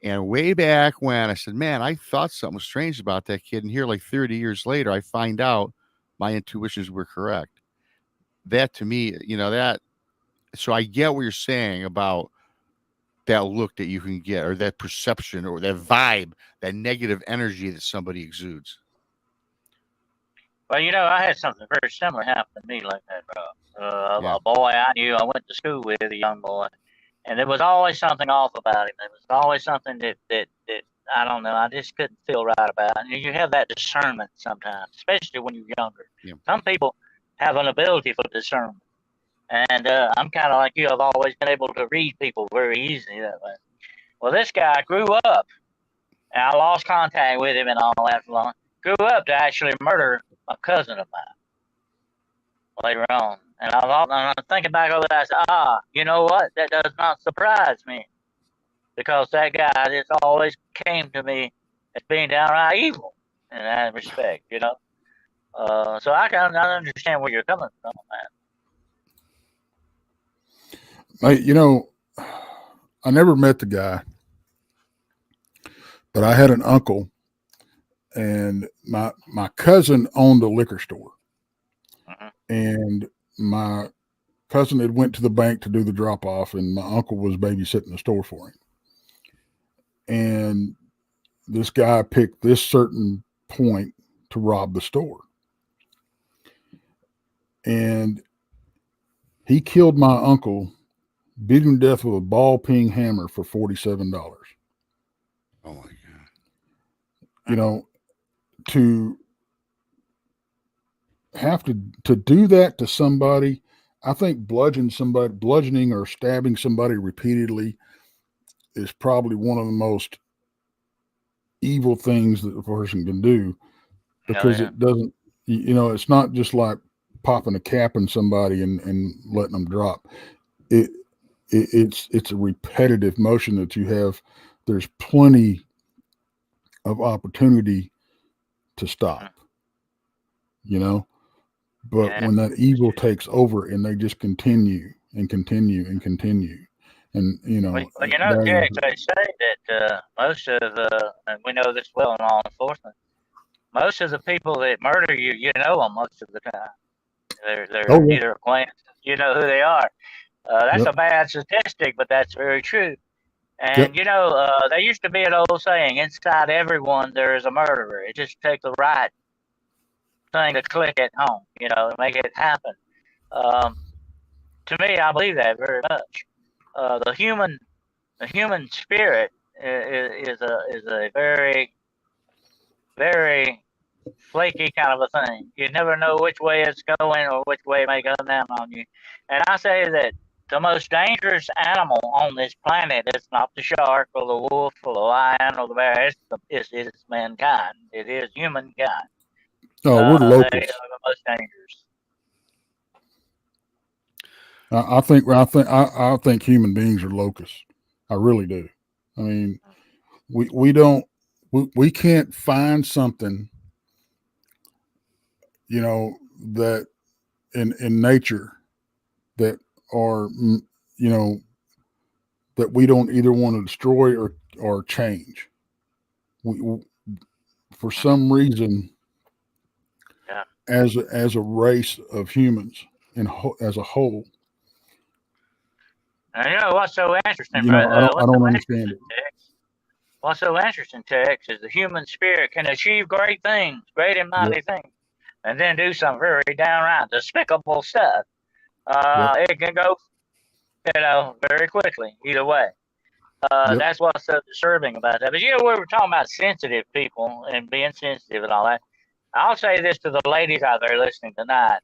And way back when I said, man, I thought something was strange about that kid. And here, like 30 years later, I find out my intuitions were correct. That to me, so I get what you're saying about that look that you can get, or that perception, or that vibe, that negative energy that somebody exudes. Well, I had something very similar happen to me like that, Rob. A boy I knew, I went to school with, a young boy, and there was always something off about him. There was always something that I don't know, I just couldn't feel right about. And you have that discernment sometimes, especially when you're younger. Yeah. Some people have an ability for discernment. And I'm kind of like you. I've always been able to read people very easily that way. Well, this guy grew up, and I lost contact with him and all that for long. Grew up to actually murder a cousin of mine later on. And I'm thinking back over that. I said, you know what? That does not surprise me, because that guy just always came to me as being downright evil in that respect, So I kind of understand where you're coming from, man. I never met the guy, but I had an uncle, and my cousin owned a liquor store. And my cousin had went to the bank to do the drop off, and my uncle was babysitting the store for him. And this guy picked this certain point to rob the store. And he killed my uncle, beat him to death with a ball-peen hammer for $47. Oh my God. To have to do that to somebody, I think bludgeoning or stabbing somebody repeatedly is probably one of the most evil things that a person can do, because it doesn't, it's not just like popping a cap in somebody and letting them drop. It's a repetitive motion that you have. There's plenty of opportunity to stop, but when that evil takes over and they just continue and continue and continue, and Jack, they say that most of and we know this well in law enforcement, most of the people that murder you, them most of the time. They're either acquaintances, who they are. That's a bad statistic, but that's very true. And, there used to be an old saying, inside everyone there is a murderer. It just takes the right thing to click at home, to make it happen. To me, I believe that very much. The human spirit is a very, very flaky kind of a thing. You never know which way it's going or which way it may come down on you. And I say that the most dangerous animal on this planet is not the shark or the wolf or the lion or the bear. It's mankind. It is humankind. Oh, we're locusts. They are the most dangerous. I think human beings are locusts. I really do. I mean, we can't find something, that in nature that are, that we don't either want to destroy or change. We for some reason, as a race of humans and as a whole. What's so interesting? I don't understand it. What's so interesting, Tex, is the human spirit can achieve great things, great and mighty things. and then do some very downright despicable stuff. It can go, very quickly either way. That's what's so disturbing about that. But we were talking about sensitive people and being sensitive and all that. I'll say this to the ladies out there listening tonight: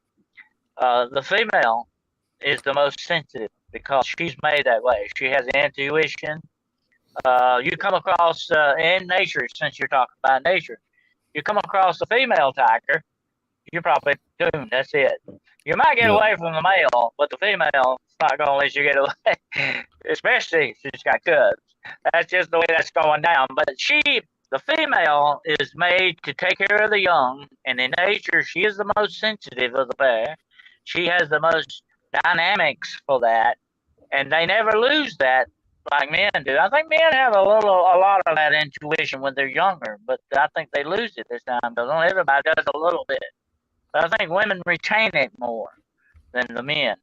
the female is the most sensitive because she's made that way. She has intuition. You come across in nature, since you're talking about nature, you come across a female tiger, you're probably doomed. That's it. You might get away from the male, but the female is not going to let you get away, especially if she's got cubs. That's just the way that's going down. But the female, is made to take care of the young, and in nature, she is the most sensitive of the pair. She has the most dynamics for that, and they never lose that like men do. I think men have a lot of that intuition when they're younger, but I think they lose it this time because not everybody does a little bit. But I think women retain it more than the men,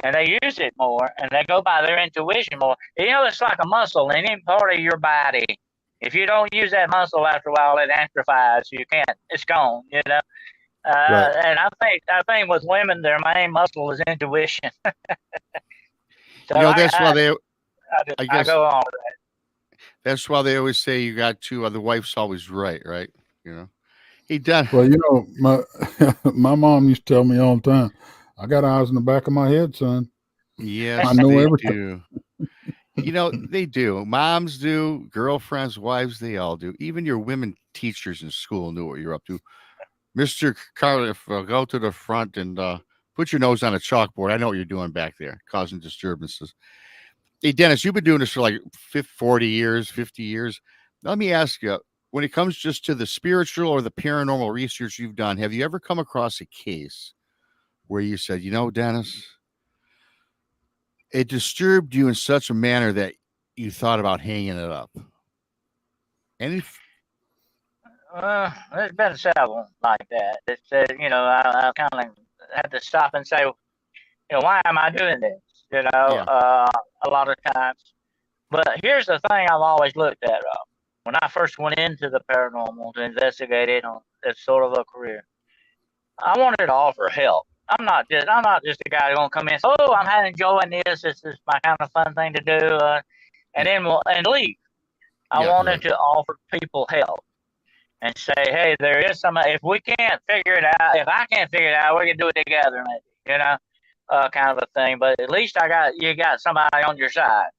and they use it more, and they go by their intuition more. It's like a muscle in any part of your body. If you don't use that muscle after a while, it atrophies. You can't. It's gone. Right. And I think with women, their main muscle is intuition. So that's why they. I guess I go on with that. That's why they always say you got to. The wife's always right. He done. Well, my mom used to tell me all the time, I got eyes in the back of my head, son. Yes, I know they everything. do. They do. Moms do. Girlfriends, wives, they all do. Even your women teachers in school knew what you're up to. Mr. Carroll, go to the front and put your nose on a chalkboard. I know what you're doing back there, causing disturbances. Hey, Dennis, you've been doing this for like 40 years, 50 years. Let me ask you, when it comes just to the spiritual or the paranormal research you've done, have you ever come across a case where you said, Dennis, it disturbed you in such a manner that you thought about hanging it up? There's been several like that. It's I kind of had to stop and say, why am I doing this? A lot of times. But here's the thing I've always looked at. When I first went into the paranormal to investigate it as sort of a career, I wanted to offer help. I'm not just a guy who's gonna come in and say, oh, I'm enjoying this. This is my kind of fun thing to do, and leave. I wanted to offer people help and say, hey, there is some. If we can't figure it out, if I can't figure it out, we can do it together, maybe. Kind of a thing. But at least you got somebody on your side,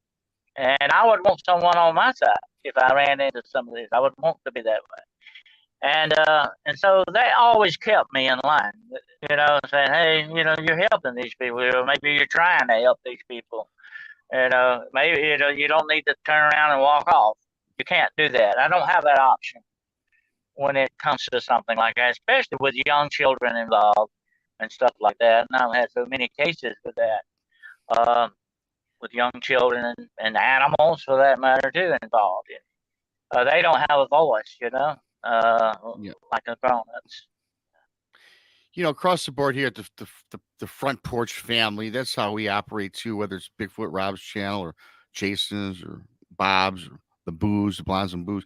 and I would want someone on my side if I ran into some of this. I would want to be that way. And so they always kept me in line, saying, hey, you're helping these people. Maybe you're trying to help these people. Maybe, you don't need to turn around and walk off. You can't do that. I don't have that option when it comes to something like that, especially with young children involved and stuff like that. And I've had so many cases with that, with young children and animals, for that matter, too, involved. They don't have a voice, like the grown-ups. Across the board here at the Front Porch family, that's how we operate too, whether it's Bigfoot Rob's channel or Jason's or Bob's or the Booze, the Blondes and Booze.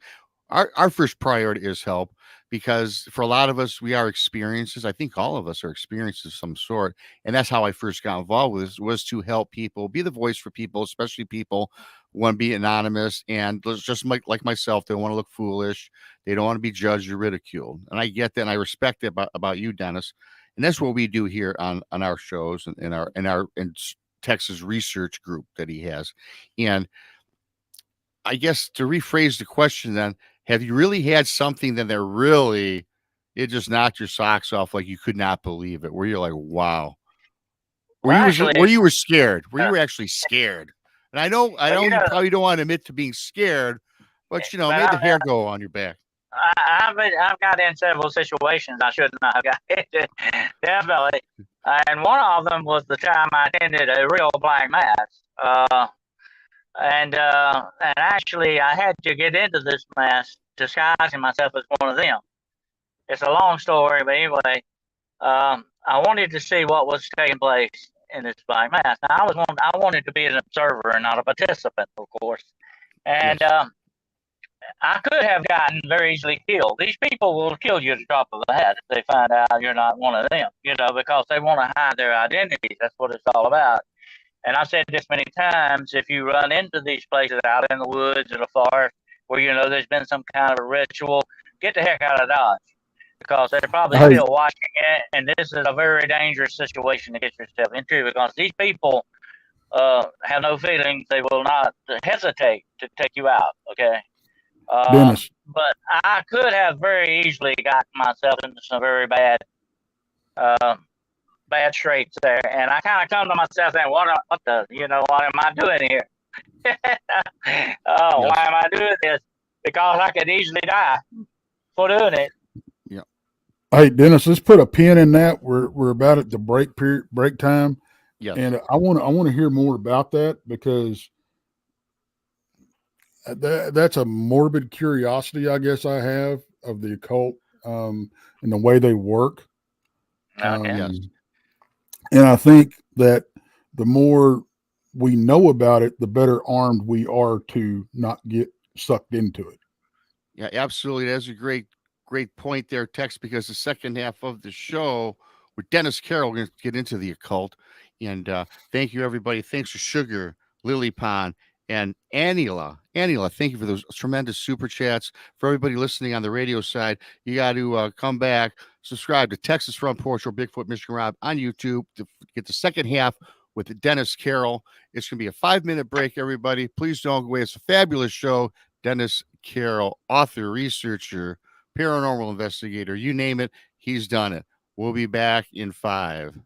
Our first priority is help, because for a lot of us, we are experiences. I think all of us are experiences of some sort. And that's how I first got involved with this, was to help people, be the voice for people, especially people who want to be anonymous and just like myself. They want to look foolish. They don't want to be judged or ridiculed. And I get that. And I respect that about you, Dennis. And that's what we do here on our shows and in our Texas research group that he has. And I guess to rephrase the question then, have you really had something that it just knocked your socks off, like you could not believe it, where you're like, wow. Where you were scared, where you were actually scared? And I know you probably don't want to admit to being scared, but made the hair go on your back. I've got in several situations I should not have got into, definitely. And one of them was the time I attended a real black mass. And actually, I had to get into this mass disguising myself as one of them. It's a long story, but anyway, I wanted to see what was taking place in this black mass. Now, I wanted to be an observer and not a participant, of course. And I could have gotten very easily killed. These people will kill you at the drop of a hat if they find out you're not one of them, because they want to hide their identities. That's what it's all about. And I've said this many times, if you run into these places out in the woods or the forest where, there's been some kind of a ritual, get the heck out of Dodge, because they're probably still watching it. And this is a very dangerous situation to get yourself into, because these people have no feelings. They will not hesitate to take you out. Okay. Dennis. But I could have very easily gotten myself into some very bad straits there, and I kind of come to myself saying, what am I doing here? Why am I doing this? Because I could easily die for doing it. Yeah. Hey, Dennis, let's put a pin in that. We're about at the break time. Yeah. And I want to hear more about that, because that's a morbid curiosity, I guess, I have of the occult and the way they work. Yes. And I think that the more we know about it, the better armed we are to not get sucked into it. Yeah, absolutely. That's a great point there, Tex, because the second half of the show with Dennis Carroll, we're going to get into the occult. And thank you, everybody. Thanks to Sugar, Lily Pond, and Anila. Thank you for those tremendous super chats. For everybody listening on the radio side, you got to come back, subscribe to Texas Front Porch or Bigfoot Michigan Rob on YouTube to get the second half with Dennis Carroll. It's going to be a 5-minute break, everybody. Please don't go away. It's a fabulous show. Dennis Carroll, author, researcher, paranormal investigator, you name it, he's done it. We'll be back in 5.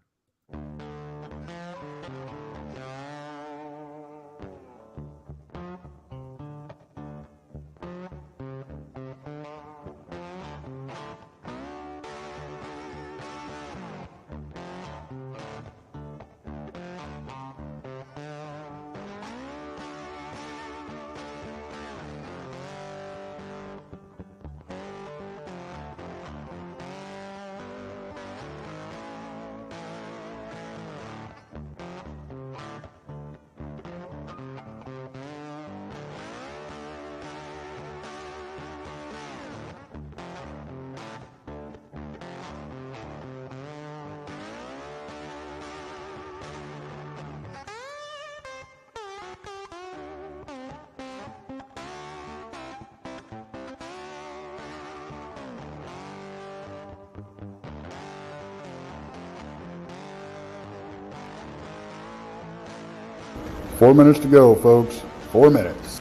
Four minutes to go, folks. 4 minutes.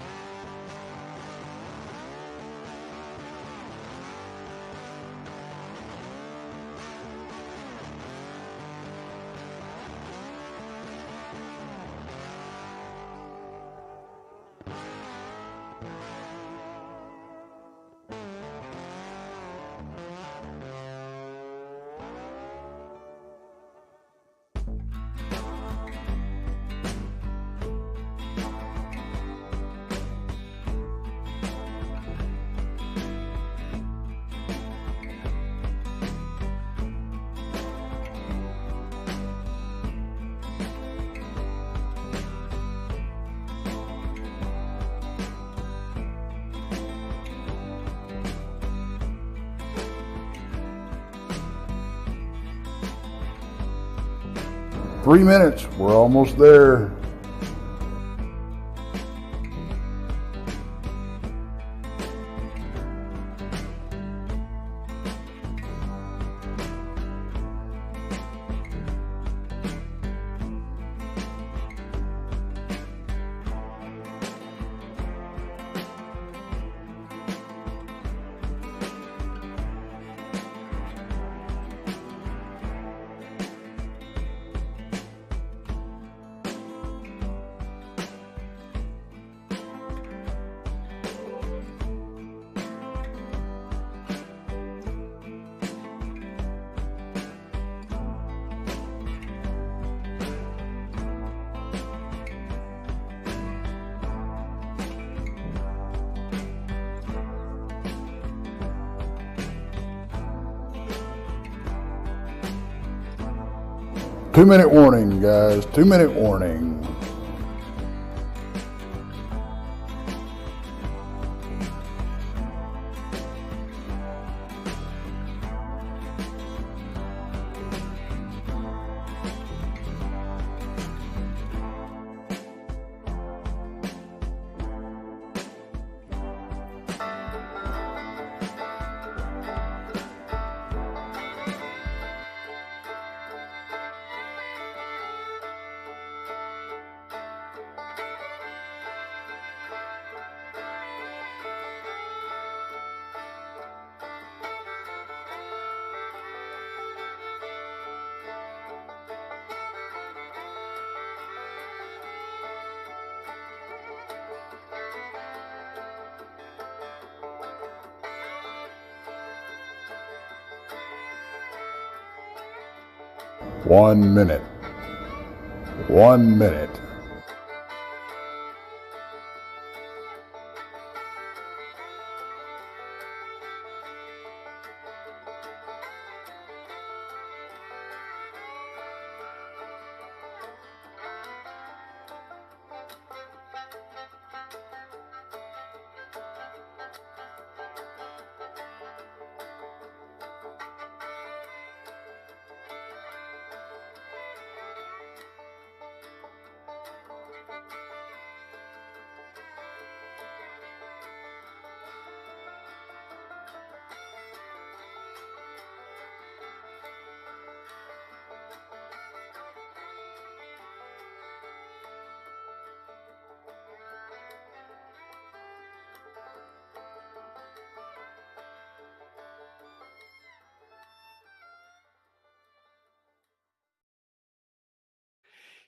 Three minutes. We're almost there. Two-minute warning, guys. 2-minute warning. 1 minute. 1 minute.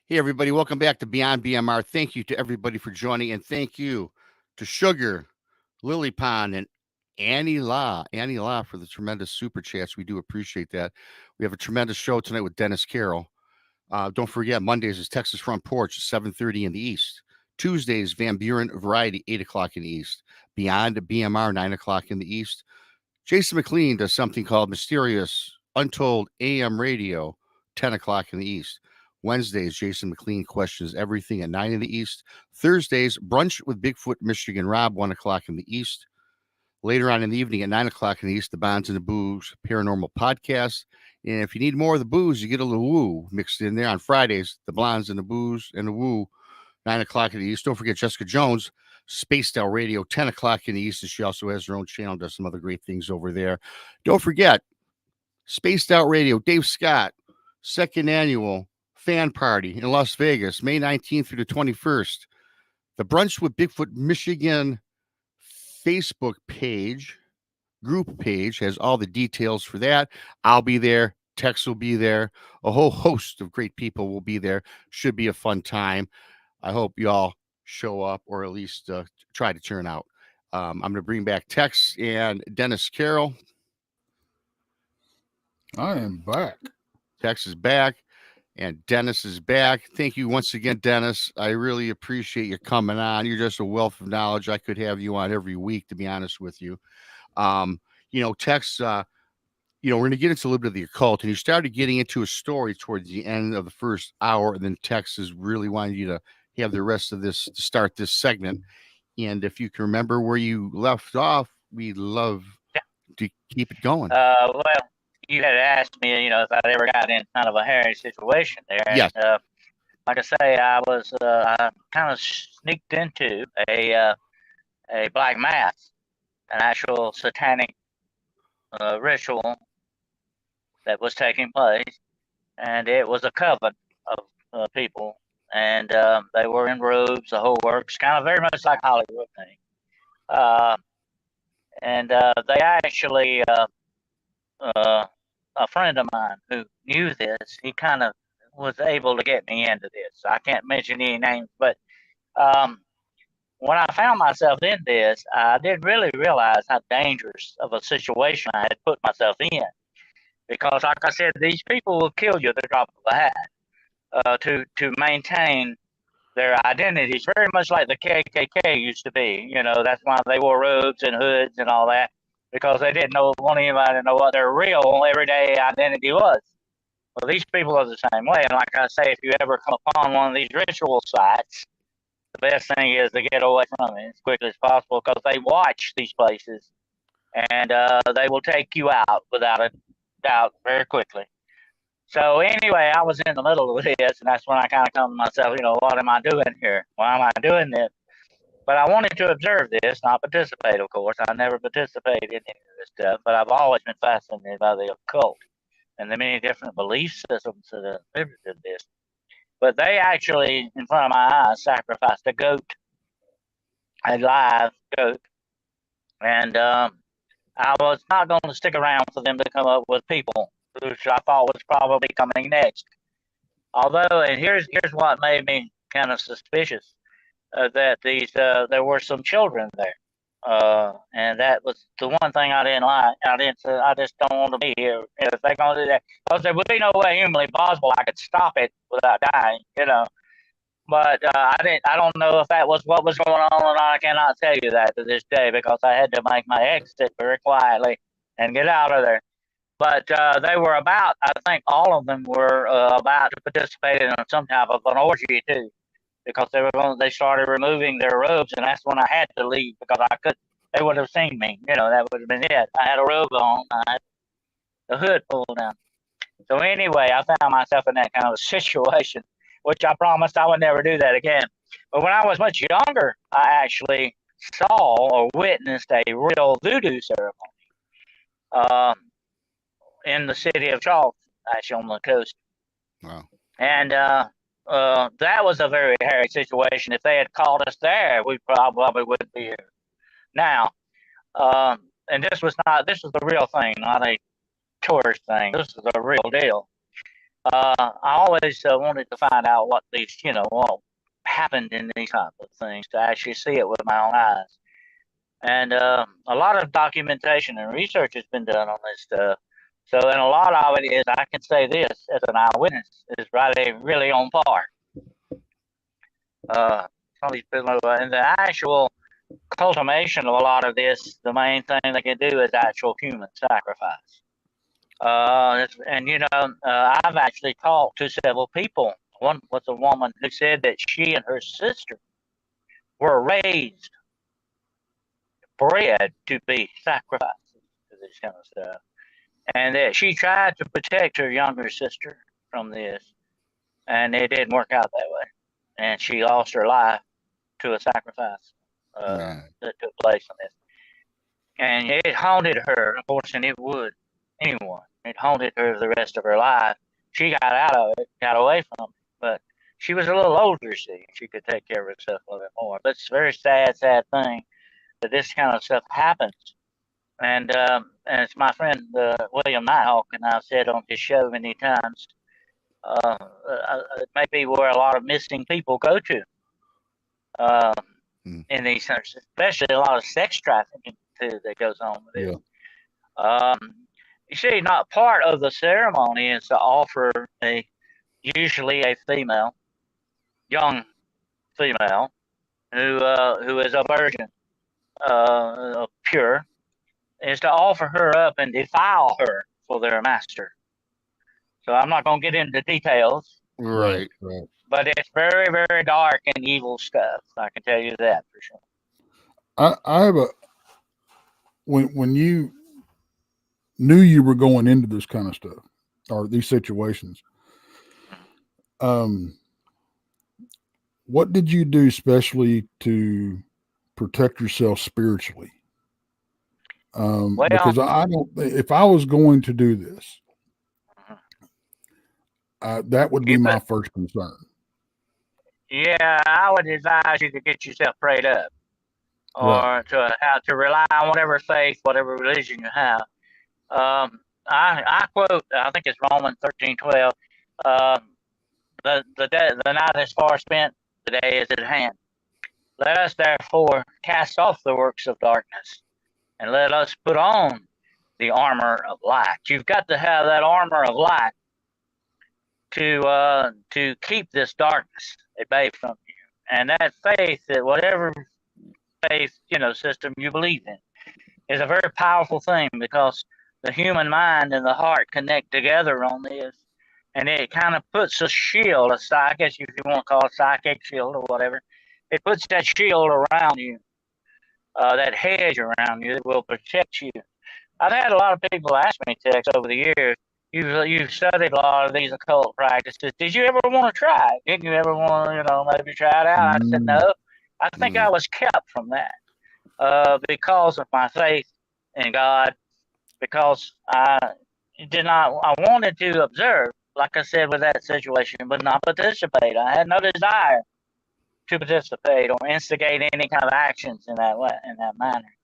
Hey, everybody, welcome back to Beyond BMR. Thank you to everybody for joining, and thank you to Sugar, Lily Pond, and Annie La for the tremendous super chats. We do appreciate that. We have a tremendous show tonight with Dennis Carroll. Don't forget, Mondays is Texas Front Porch, 7:30 in the East. Tuesdays, Van Buren Variety, 8 o'clock in the East. Beyond BMR, 9 o'clock in the East. Jason McLean does something called Mysterious Untold AM Radio, 10 o'clock in the East. Wednesdays, Jason McLean questions everything at 9 in the East. Thursdays, Brunch with Bigfoot, Michigan Rob, 1 o'clock in the East. Later on in the evening at 9 o'clock in the East, the Bonds and the Booze Paranormal Podcast. And if you need more of the booze, you get a little woo mixed in there on Fridays, the Blondes and the Booze and the Woo, 9 o'clock in the East. Don't forget Jessica Jones, Spaced Out Radio, 10 o'clock in the East. And she also has her own channel, does some other great things over there. Don't forget Spaced Out Radio, Dave Scott, second annual fan party in Las Vegas, May 19th through the 21st. The Brunch with Bigfoot Michigan Facebook group page has all the details for that. I'll be there. Tex will be there. A whole host of great people will be there. Should be a fun time. I hope you all show up, or at least try to turn out. I'm going to bring back Tex and Dennis Carroll. I am back. Tex is back. And Dennis is back. Thank you once again, Dennis. I really appreciate you coming on. You're just a wealth of knowledge. I could have you on every week, to be honest with you. Tex, we're going to get into a little bit of the occult, and you started getting into a story towards the end of the first hour, and then Tex is really wanting you to have the rest of this to start this segment. And if you can remember where you left off, we'd love to keep it going. Well, you had asked me, if I'd ever got in kind of a hairy situation there. Yes. And, like I say, I kind of sneaked into a black mass, an actual satanic ritual that was taking place, and it was a coven of people, and they were in robes, the whole works, kind of very much like Hollywood thing. And they actually, a friend of mine who knew this, he kind of was able to get me into this. I can't mention any names, but when I found myself in this, I didn't really realize how dangerous of a situation I had put myself in. Because, like I said, these people will kill you at the drop of a hat to maintain their identities, very much like the KKK used to be. That's why they wore robes and hoods and all that, because they didn't want anybody to know what their real everyday identity was. Well, these people are the same way. And like I say, if you ever come upon one of these ritual sites, the best thing is to get away from it as quickly as possible, because they watch these places, and they will take you out without a doubt very quickly. So anyway, I was in the middle of this, and that's when I kind of come to myself, what am I doing here? Why am I doing this? But I wanted to observe this, not participate, of course. I never participated in any of this stuff, but I've always been fascinated by the occult and the many different belief systems that have lived in this. But they actually, in front of my eyes, sacrificed a goat, a live goat. And I was not going to stick around for them to come up with people, which I thought was probably coming next. Although, and here's what made me kind of suspicious, that there were some children there. And that was the one thing I didn't like. I just don't want to be here. If they're going to do that, because there would be no way humanly possible I could stop it without dying, But I don't know if that was what was going on, and I cannot tell you that to this day because I had to make my exit very quietly and get out of there. But they were about, I think all of them were about to participate in some type of an orgy too, because they started removing their robes, and that's when I had to leave because they would have seen me. That would have been it. I had a robe on, I had the hood pulled down. So anyway, I found myself in that kind of a situation, which I promised I would never do that again. But when I was much younger, I actually saw or witnessed a real voodoo ceremony in the city of Charleston, actually on the coast. Wow. And that was a very hairy situation. If they had called us there, we probably wouldn't be here now. And this was the real thing, not a tourist thing. This is a real deal. I always wanted to find out what what happened in these type of things, to actually see it with my own eyes. And a lot of documentation and research has been done on this stuff. So, and a lot of it is, I can say this as an eyewitness, is really on par. Some of these people, and the actual cultivation of a lot of this, the main thing they can do is actual human sacrifice. I've actually talked to several people. One was a woman who said that she and her sister were raised, bred to be sacrifices to this kind of stuff, and that she tried to protect her younger sister from this, and it didn't work out that way, and she lost her life to a sacrifice that took place on this, and it haunted her. Of course, and it would anyone. It haunted her the rest of her life. She got out of it, got away from it, but she was a little older, see. She could take care of herself a little bit more. But it's a very sad thing that this kind of stuff happens. And it's my friend William Nighthawk, and I've said on his show many times, it may be where a lot of missing people go to in these countries, especially a lot of sex trafficking too that goes on with it. Yeah. You see, not part of the ceremony is to offer usually a female, young female, who is a virgin, pure, is to offer her up and defile her for their master. So I'm not going to get into details. Right. But it's very, very dark and evil stuff. I can tell you that for sure. I have when you knew you were going into this kind of stuff or these situations, what did you do especially to protect yourself spiritually? Because if I was going to do this, that would be my first concern. Yeah, I would advise you to get yourself prayed up, or to rely on whatever faith, whatever religion you have. I quote, I think it's Romans 13:12. The night is far spent, the day is at hand. Let us therefore cast off the works of darkness, and let us put on the armor of light. You've got to have that armor of light to keep this darkness at bay from you. And that faith, that whatever faith system you believe in, is a very powerful thing, because the human mind and the heart connect together on this, and it kind of puts a shield, I guess if you want to call it a psychic shield or whatever. It puts that shield around you, that hedge around you that will protect you. I've had a lot of people ask me, Tex, over the years, you've studied a lot of these occult practices. Did you ever want to try it? Didn't you ever want to, maybe try it out? I said, no. I think I was kept from that because of my faith in God, because I wanted to observe, like I said, with that situation, but not participate. I had no desire to participate or instigate any kind of actions in that way, in that manner.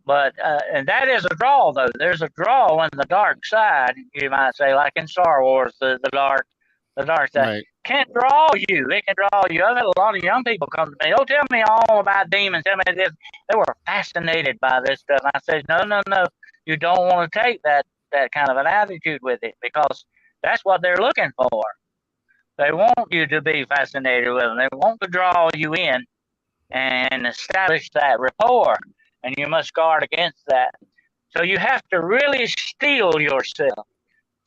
But and that is a draw, though. There's a draw on the dark side, you might say, like in Star Wars, the dark side. Right. can't draw you. It can draw you. I've had a lot of young people come to me. Oh, tell me all about demons. Tell me this. They were fascinated by this stuff. And I said, no. You don't want to take that kind of an attitude with it, because that's what they're looking for. They want you to be fascinated with them. They want to draw you in and establish that rapport, and you must guard against that. So you have to really steel yourself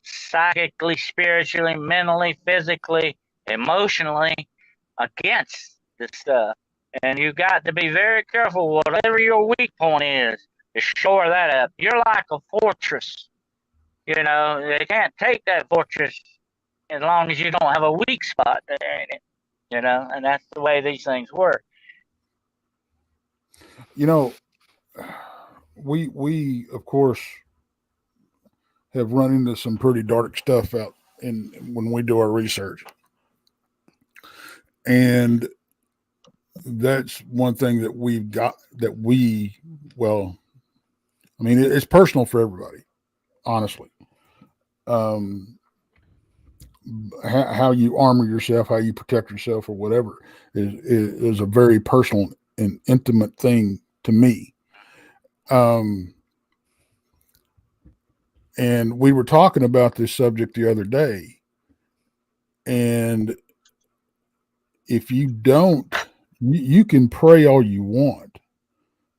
psychically, spiritually, mentally, physically, emotionally against this stuff. And you got to be very careful, whatever your weak point is, to shore that up. You're like a fortress. You know, they can't take that fortress as long as you don't have a weak spot there in it. You know, and that's the way these things work. You know, we of course have run into some pretty dark stuff out when we do our research. And that's one thing that we've got I mean, it's personal for everybody, honestly. How you armor yourself, how you protect yourself or whatever is a very personal and intimate thing to me. And we were talking about this subject the other day, and if you don't, you can pray all you want,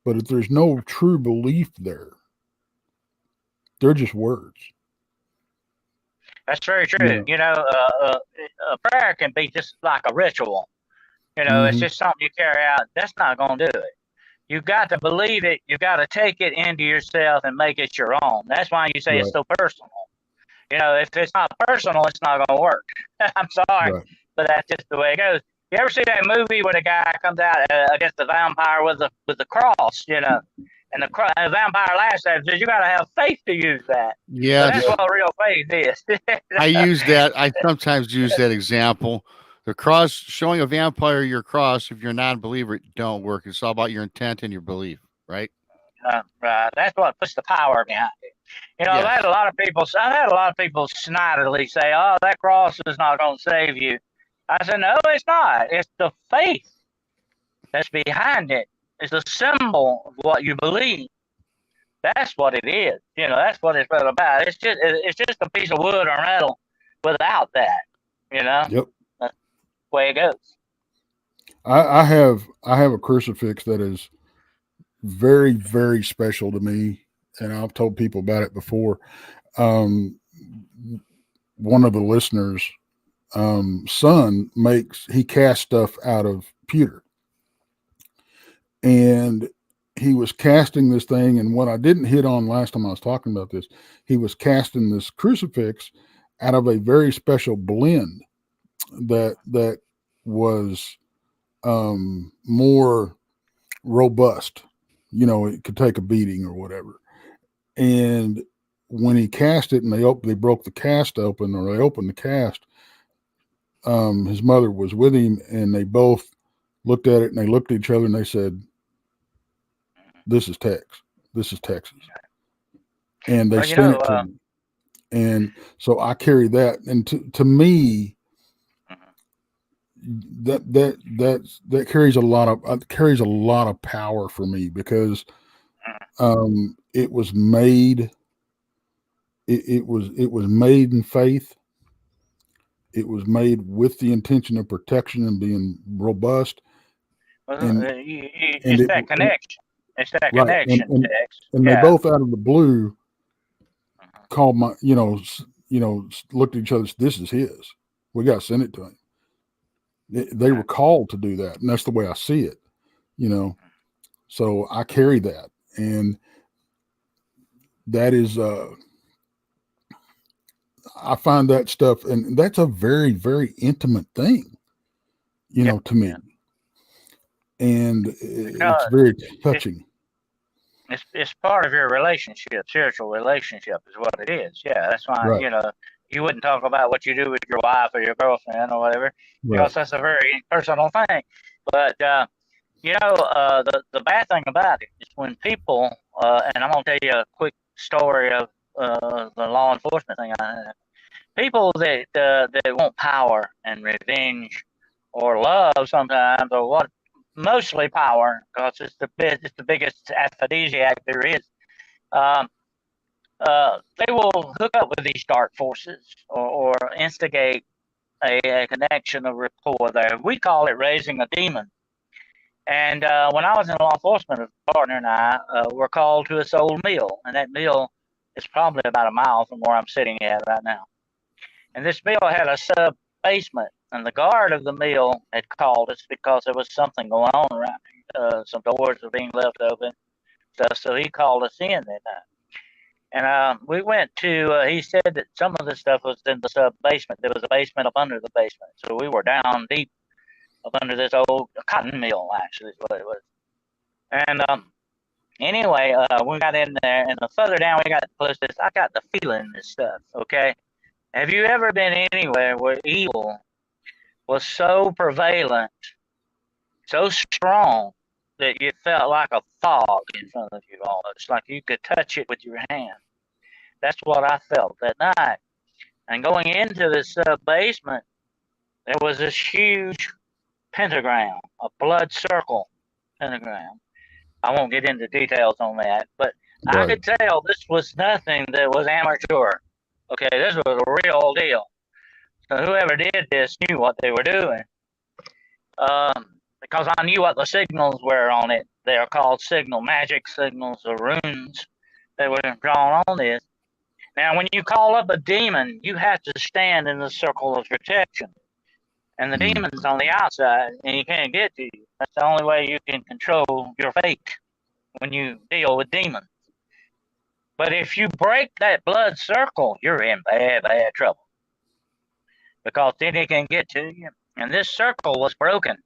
but if there's no true belief there, they're just words. That's very true. Yeah. You know, a prayer can be just like a ritual. You know, it's just something you carry out. That's not going to do it. You've got to believe it. You've got to take it into yourself and make it your own. That's why you say it's so personal. You know, if it's not personal, it's not going to work. I'm sorry, but that's just the way it goes. You ever see that movie where the guy comes out against the vampire with the cross, you know, and the vampire laughs at him and says, you got to have faith to use that. Yeah. So that's what real faith is. I use that. I sometimes use that example. The cross, showing a vampire your cross, if you're a non-believer, it don't work. It's all about your intent and your belief, right? Right. That's what puts the power behind it. You know, I've had a lot of people snidely say, oh, that cross is not going to save you. I said, no, it's not. It's the faith that's behind it. It's a symbol of what you believe. That's what it is. You know, that's what it's all about. It's just a piece of wood or metal without that. You know. Yep. That's the way it goes. I have a crucifix that is very, very special to me, and I've told people about it before. One of the listeners' son he casts stuff out of pewter, and he was casting this thing. And what I didn't hit on last time I was talking about this, he was casting this crucifix out of a very special blend that was more robust. You know, it could take a beating or whatever. And when he cast it and they broke the cast open, or they opened the cast, his mother was with him, and they both looked at it, and they looked at each other, and they said, this is Texas. And they sent it to me. And so I carry that. And to me, that carries a lot of power for me, because it was made in faith. It was made with the intention of protection and being robust. It's that connection. It's that connection. And they both, out of the blue, called looked at each other. This is his. We got to send it to him. They were called to do that, and that's the way I see it. You know, so I carry that, and that is I find that stuff, and that's a very, very intimate thing, you know, to me. And it's very touching. It's part of your relationship, spiritual relationship is what it is. Yeah, that's why, you know, you wouldn't talk about what you do with your wife or your girlfriend or whatever, because that's a very personal thing. But, you know, the bad thing about it is when people, and I'm going to tell you a quick story of the law enforcement thing I had. people that want power and revenge or love sometimes, or what, mostly power, because it's the biggest aphrodisiac there is. They will hook up with these dark forces or instigate a connection of rapport there. We call it raising a demon. And when I was in law enforcement, a partner and I were called to a soul mill, and that mill is probably about a mile from where I'm sitting at right now. And this mill had a sub basement, and the guard of the mill had called us because there was something going on around here. Some doors were being left open, stuff. So he called us in that night. And we went to, he said that some of the stuff was in the sub basement. There was a basement up under the basement. So we were down deep up under this old cotton mill, actually, is what it was. And anyway, we got in there, and the further down we got close to this, I got the feeling this stuff, okay? Have you ever been anywhere where evil was so prevalent, so strong, that you felt like a fog in front of you almost, like you could touch it with your hand? That's what I felt that night. And going into this basement, there was this huge pentagram, a blood circle pentagram. I won't get into details on that, but I could tell this was nothing that was amateur. Okay, this was a real deal. So whoever did this knew what they were doing. Because I knew what the signals were on it. They are called magic signals or runes that were drawn on this. Now, when you call up a demon, you have to stand in the circle of protection. And the demon's on the outside, and he can't get to you. That's the only way you can control your fate when you deal with demons. But if you break that blood circle, you're in bad, bad trouble. Because then he can get to you. And this circle was broken.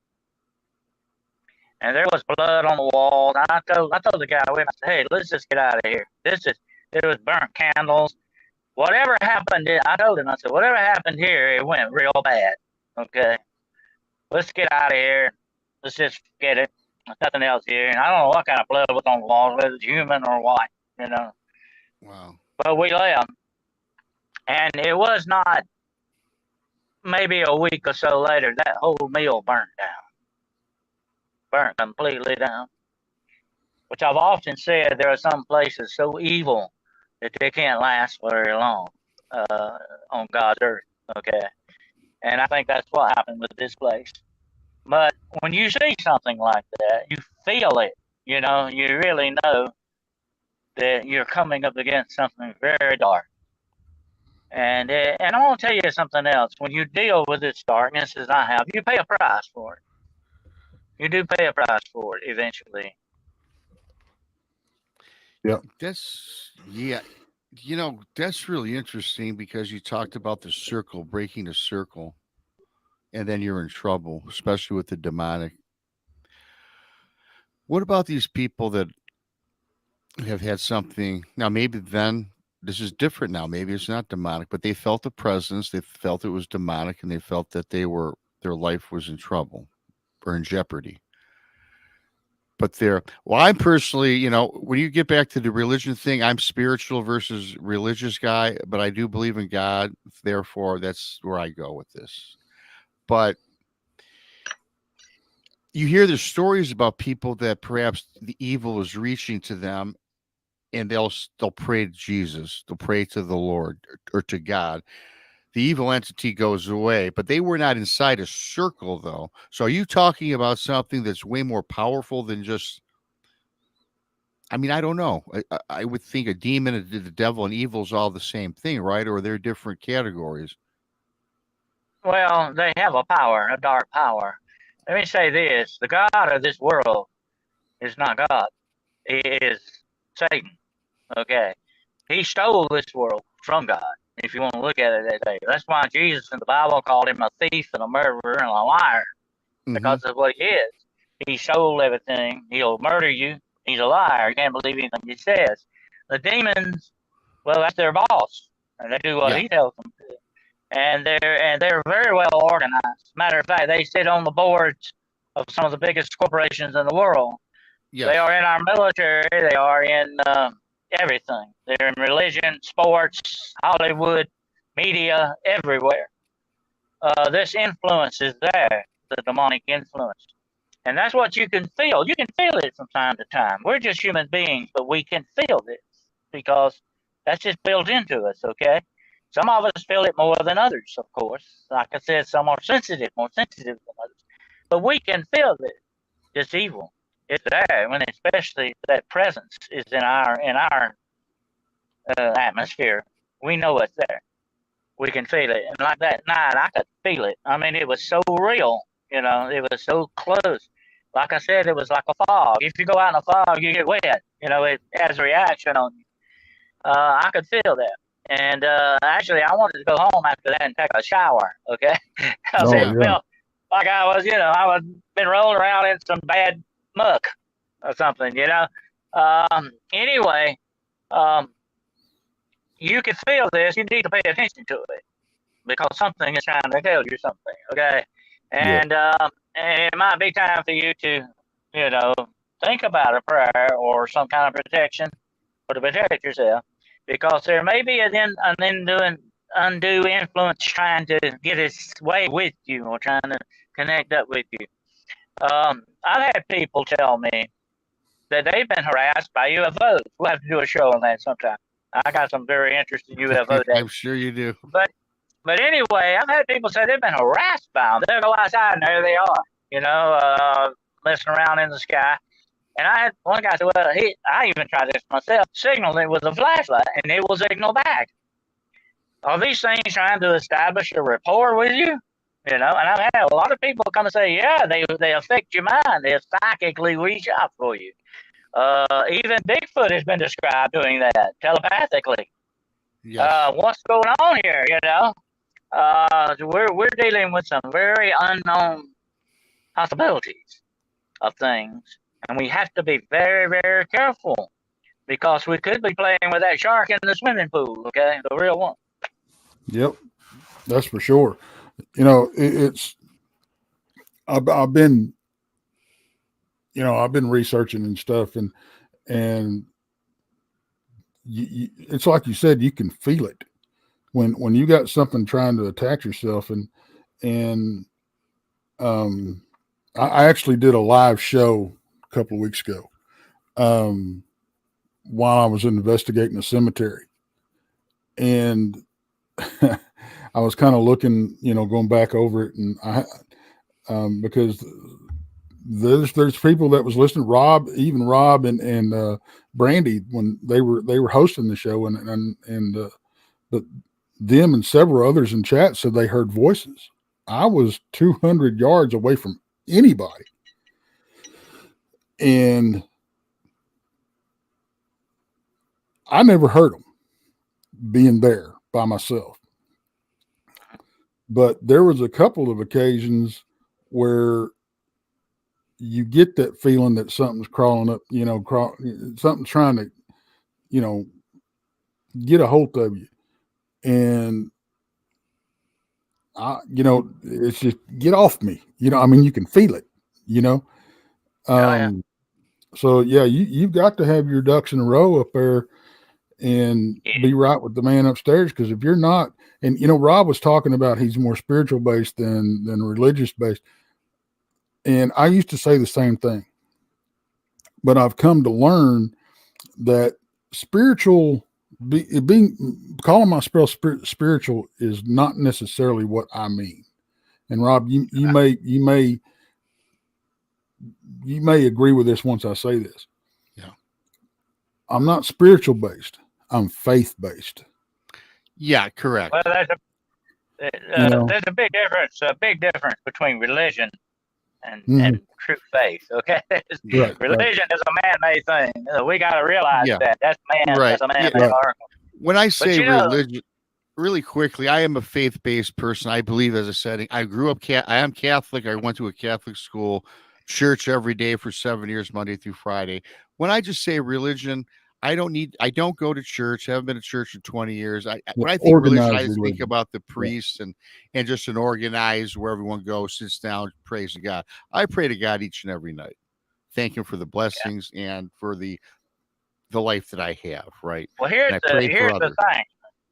And there was blood on the wall. I told the guy, I said, hey, let's just get out of here. There was burnt candles. Whatever happened, I told him, I said, whatever happened here, it went real bad. Okay, let's get out of here. Let's just get it. There's nothing else here. And I don't know what kind of blood was on the walls, whether it's human or what, you know. Wow. But we left. And it was not maybe a week or so later, that whole mill burnt down. Burnt completely down. Which I've often said, there are some places so evil that they can't last very long on God's earth. Okay. And I think that's what happened with this place. But when you see something like that, you feel it. You know, you really know that you're coming up against something very dark. And I want to tell you something else. When you deal with this darkness, as I have, you pay a price for it. You do pay a price for it eventually. Yeah. You know, that's really interesting because you talked about the circle, breaking the circle, and then you're in trouble, especially with the demonic. What about these people that have had something? Now, maybe then this is different now. Maybe it's not demonic, but they felt the presence. They felt it was demonic, and they felt that their life was in trouble or in jeopardy. But I'm personally, you know, when you get back to the religion thing, I'm spiritual versus religious guy, but I do believe in God. Therefore, that's where I go with this. But you hear the stories about people that perhaps the evil is reaching to them, and they'll pray to Jesus, they'll pray to the Lord or to God. The evil entity goes away, but they were not inside a circle, though. So are you talking about something that's way more powerful than just, I mean, I don't know. I would think a demon, the devil, and evil is all the same thing, right? Or they're different categories. Well, they have a power, a dark power. Let me say this. The God of this world is not God. He is Satan. Okay. He stole this world from God, if you want to look at it that way. That's why Jesus in the Bible called him a thief and a murderer and a liar, because of what he is. He stole everything. He'll murder you. He's a liar. You can't believe anything he says. The demons, well, that's their boss, and they do what he tells them to. And they're very well organized. Matter of fact, they sit on the boards of some of the biggest corporations in the world. Yes. They are in our military. They are in everything. They're in religion, sports, Hollywood, media, everywhere. This influence is there, the demonic influence. And that's what you can feel. You can feel it from time to time. We're just human beings, but we can feel this because that's just built into us, okay? Some of us feel it more than others, of course. Like I said, some are more sensitive than others. But we can feel this. This evil. It's there, when especially that presence is in our atmosphere. We know it's there. We can feel it. And like that night, I could feel it. I mean, it was so real. You know, it was so close. Like I said, it was like a fog. If you go out in a fog, you get wet. You know, it has a reaction on you. I could feel that. And actually, I wanted to go home after that and take a shower. Okay, because it felt like I was, been rolling around in some bad muck or something. Anyway, you can feel this. You need to pay attention to it because something is trying to tell you something. Okay, and it might be time for you to, think about a prayer or some kind of protection or to protect yourself, because there may be an undue influence trying to get its way with you or trying to connect up with you. I've had people tell me that they've been harassed by UFOs. We'll have to do a show on that sometime. I got some very interesting UFO days. I'm sure you do. But anyway, I've had people say they've been harassed by them. They'll go outside and there they are, messing around in the sky. And I had one guy say, well, I even tried this myself, signaled it with a flashlight, and it will signal back. Are these things trying to establish a rapport with you? And I've had a lot of people come and say, yeah, they affect your mind. They psychically reach out for you. Even Bigfoot has been described doing that telepathically. Yes. What's going on here? We're dealing with some very unknown possibilities of things, and we have to be very, very careful because we could be playing with that shark in the swimming pool. Okay, the real one. Yep, that's for sure. I've been researching and stuff, and it's like you said, you can feel it when you got something trying to attack yourself, and I actually did a live show a couple of weeks ago while I was investigating a cemetery, and I was kind of looking, going back over it, and I because there's people that was listening, Rob and Brandy, when they were hosting the show, but them and several others in chat said they heard voices. I was 200 yards away from anybody, and I never heard them being there by myself. But there was a couple of occasions where you get that feeling that something's crawling up, something's trying to, get a hold of you. And it's just, get off me. You can feel it, So yeah, you've got to have your ducks in a row up there and be right with the man upstairs. Because if you're not, and Rob was talking about he's more spiritual based than religious based. And I used to say the same thing, but I've come to learn that spiritual, calling myself spiritual is not necessarily what I mean. And Rob, you may agree with this once I say this. Yeah. I'm not spiritual based. I'm faith based. Yeah, correct. Well, there's a big difference between religion and true faith. Okay, religion is a man-made thing. We got to realize that that's man. Right. That's a man-made article. When I say religion, really quickly, I am a faith-based person. I believe, as I said, I grew up. I am Catholic. I went to a Catholic school, church every day for 7 years, Monday through Friday. When I just say religion, I don't go to church. I haven't been to church in 20 years. When I think religion, I just think about the priests and just an organized where everyone goes, sits down, prays to God. I pray to God each and every night. Thank him for the blessings and for the life that I have, right? Well, here's the thing.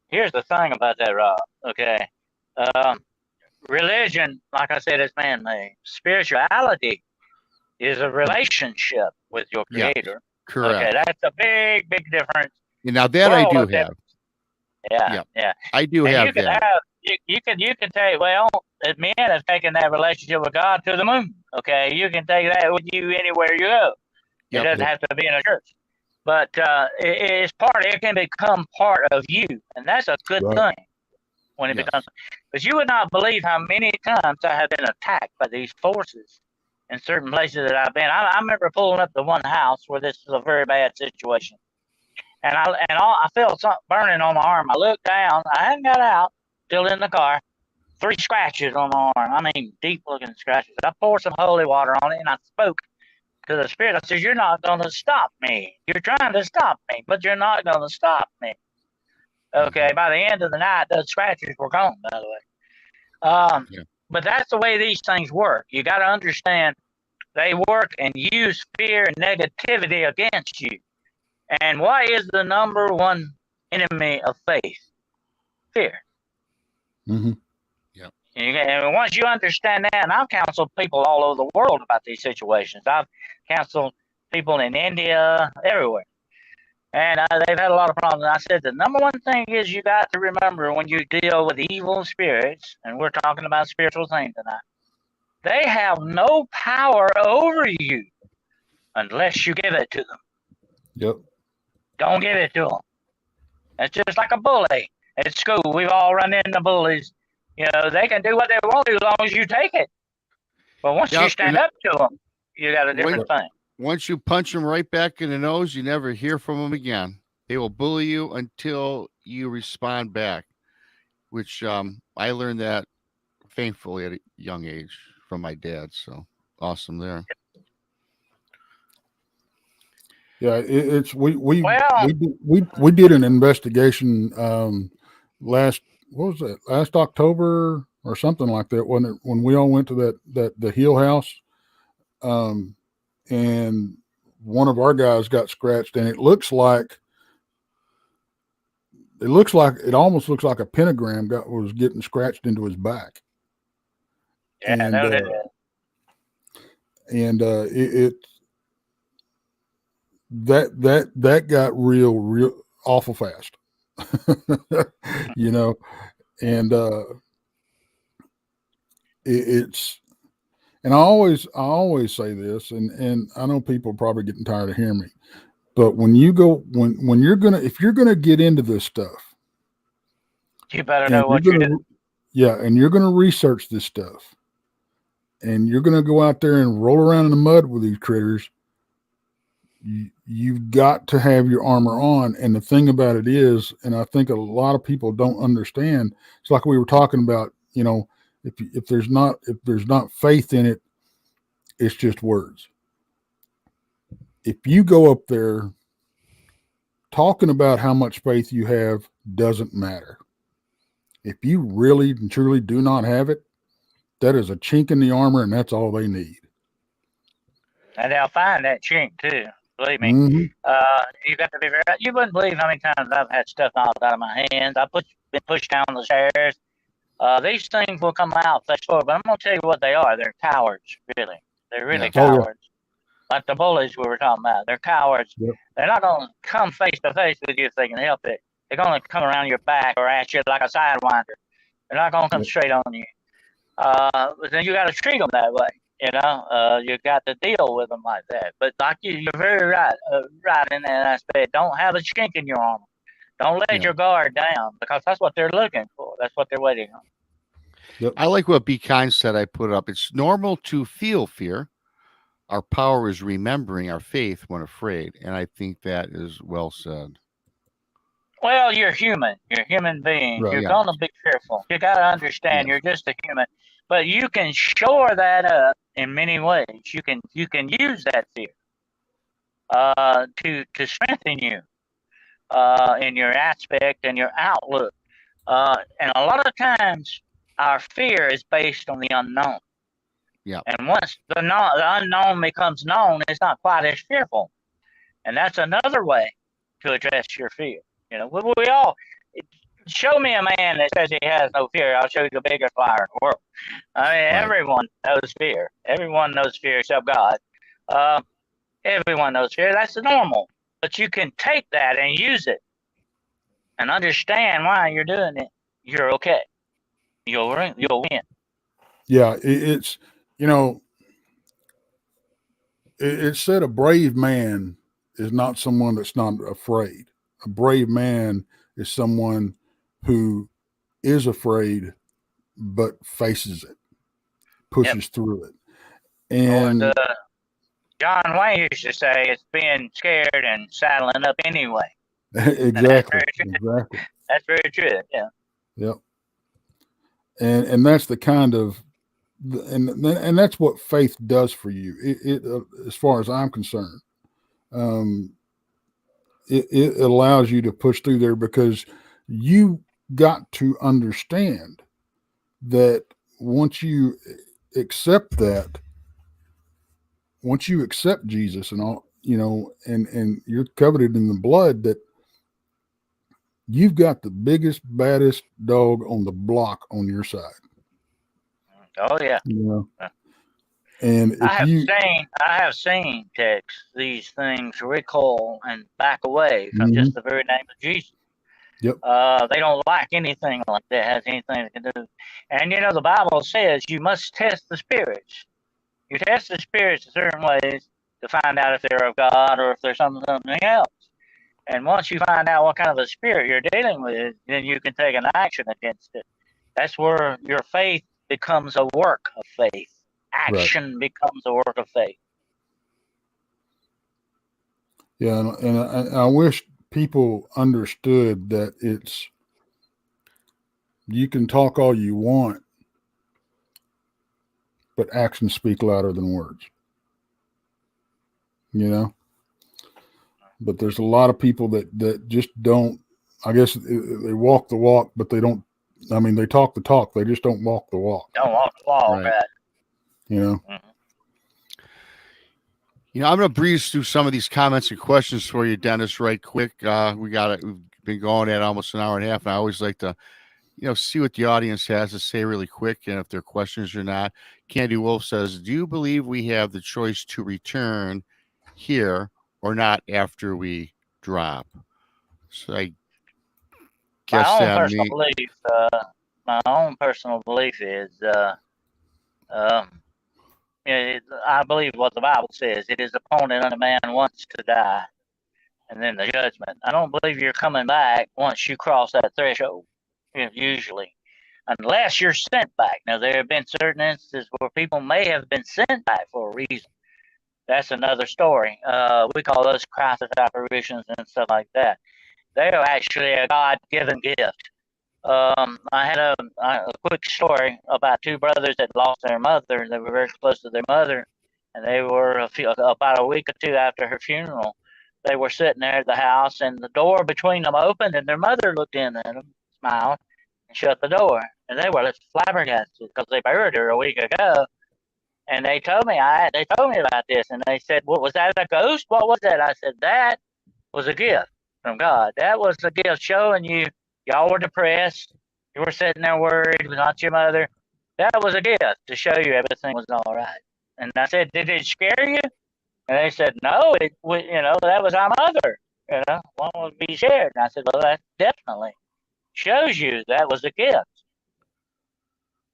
here's the thing about that, Rob. Okay, religion, like I said, is man-made. Spirituality is a relationship with your Yeah, Creator. correct. Okay, that's a big, big difference. Now that I do have. Yeah, yeah. I do and have you can that. have you can take men have taken that relationship with God to the moon. Okay, you can take that with you anywhere you go. It doesn't have to be in a church, but it's part. It can become part of you, and that's a good thing when it becomes. But you would not believe how many times I have been attacked by these forces in certain places that I've been. I remember pulling up to one house where this was a very bad situation. And I felt something burning on my arm. I looked down. I hadn't got out, still in the car. 3 scratches on my arm. I mean, deep-looking scratches. I poured some holy water on it, and I spoke to the spirit. I said, "You're not going to stop me. You're trying to stop me, but you're not going to stop me." Okay. By the end of the night, those scratches were gone. By the way, but that's the way these things work. You got to understand they work and use fear and negativity against you. And what is the number one enemy of faith? Fear. Mm-hmm. Yeah. And once you understand that, and I've counseled people all over the world about these situations. I've counseled people in India, everywhere. And they've had a lot of problems. And I said, the number one thing is you got to remember when you deal with evil spirits, and we're talking about spiritual things tonight, they have no power over you unless you give it to them. Yep. Don't give it to them. It's just like a bully at school. We've all run into bullies. You know, they can do what they want to as long as you take it. But once you stand up to them, you got a different thing. Once you punch them right back in the nose, you never hear from them again. They will bully you until you respond back, which I learned that thankfully at a young age from my dad. So awesome there. Yeah, we did an investigation last October or something like that when we all went to the Hill House, and one of our guys got scratched, and it almost looks like a pentagram was getting scratched into his back. Yeah, that got real awful fast. You know, and it's, and I always say this, and I know people are probably getting tired of hearing me, but when you're if you're gonna get into this stuff, you better know what you're doing. Yeah, and you're gonna research this stuff, and you're gonna go out there and roll around in the mud with these critters. You've got to have your armor on. And the thing about it is, and I think a lot of people don't understand, it's like we were talking about, you know, if there's not faith in it, it's just words. If you go up there talking about how much faith you have, doesn't matter. If you really and truly do not have it, that is a chink in the armor, and that's all they need. And they'll find that chink too. Believe me. Mm-hmm. You got to be very. You wouldn't believe how many times I've had stuff knocked out of my hands. Been pushed down the stairs. These things will come out flesh forward, but I'm going to tell you what they are. They're cowards, really. They're really cowards. Like the bullies we were talking about. They're cowards. Yep. They're not going to come face to face with you if they can help it. They're going to come around your back or at you like a sidewinder. They're not going to come straight on you. But then you got to treat them that way. You know, you got to deal with them like that. But like you're very right in that aspect. Don't have a chink in your armor. Don't let your guard down, because that's what they're looking for. That's what they're waiting on. Yep. I like what Be Kind said. I put up. It's normal to feel fear. Our power is remembering our faith when afraid. And I think that is well said. Well, you're human. You're a human being. Right, you're going to be fearful. You got to understand you're just a human. But you can shore that up in many ways. You can use that fear to strengthen you in your aspect and your outlook. And a lot of times, our fear is based on the unknown. Yeah. And once the unknown becomes known, it's not quite as fearful. And that's another way to address your fear. You know, we all, show me a man that says he has no fear. I'll show you the biggest liar in the world. I mean, Right. everyone knows fear. Everyone knows fear except God. Everyone knows fear. That's normal. But you can take that and use it and understand why you're doing it. You're okay. You'll win. Yeah, it's, you know, it said a brave man is not someone that's not afraid. A brave man is someone who is afraid but faces it, pushes through it. And Or John Wayne used to say, it's being scared and saddling up anyway. exactly. That's very true. Yeah. Yep. And that's the kind of, and that's what faith does for you. It as far as I'm concerned, it allows you to push through there, because you got to understand that once you accept Jesus and all, you know, and you're covered in the blood, that you've got the biggest, baddest dog on the block on your side. Oh yeah. You know, and if I have seen Tex, these things recoil and back away from just the very name of Jesus. Yep. They don't like anything like that has anything to do. And you know, the Bible says you must test the spirits. You test the spirits in certain ways to find out if they're of God or if they're something else. And once you find out what kind of a spirit you're dealing with, then you can take an action against it. That's where your faith becomes a work of faith. Action becomes a work of faith. Yeah, and I wish people understood that you can talk all you want, but actions speak louder than words. You know? But there's a lot of people that just don't, I guess they walk the walk, but they don't, I mean, they talk the talk, they just don't walk the walk. Don't walk the walk, right? You know? Mm-hmm. You know, I'm going to breeze through some of these comments and questions for you, Dennis, right quick. We've been going at almost an hour and a half, and I always like to, you know, see what the audience has to say really quick, and if there are questions or not. Candy Wolf says, do you believe we have the choice to return here or not after we drop? So I guess my own personal belief is, I believe what the Bible says. It is appointed unto man once to die, and then the judgment. I don't believe you're coming back once you cross that threshold, usually, unless you're sent back. Now, there have been certain instances where people may have been sent back for a reason. That's another story. We call those crisis apparitions and stuff like that. They're actually a God-given gift. I had a quick story about two brothers that lost their mother. They were very close to their mother, and they were about a week or two after her funeral. They were sitting there at the house, and the door between them opened, and their mother looked in at them, smiled, and shut the door. And they were flabbergasted because they buried her a week ago. And they told me about this, and they said, "What was that? A ghost? What was that?" I said, "That was a gift from God. That was a gift showing you." Y'all were depressed. You were sitting there worried. It was not your mother. That was a gift to show you everything was all right. And I said, "Did it scare you?" And they said, "No, that was our mother. One would be scared." And I said, "Well, that definitely shows you that was a gift."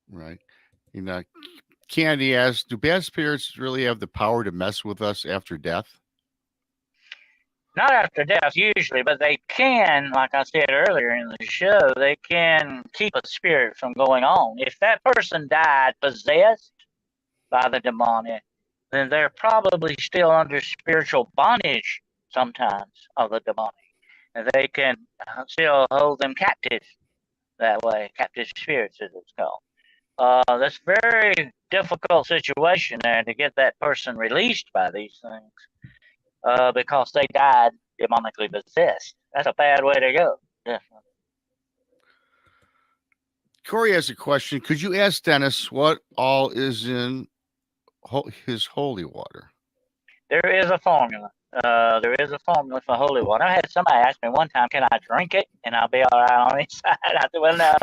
Right. You know, Candy asks, do bad spirits really have the power to mess with us after death? Not after death, usually, but they can, like I said earlier in the show, they can keep a spirit from going on. If that person died possessed by the demonic, then they're probably still under spiritual bondage sometimes of the demonic. And they can still hold them captive that way, captive spirits, as it's called. That's a very difficult situation there to get that person released by these things. Because they died demonically possessed. That's a bad way to go. Definitely. Corey has a question. Could you ask Dennis what all is in his holy water? There is a formula. There is a formula for holy water. I had somebody ask me one time, "Can I drink it and I'll be all right on the inside?" I said, "Well, no,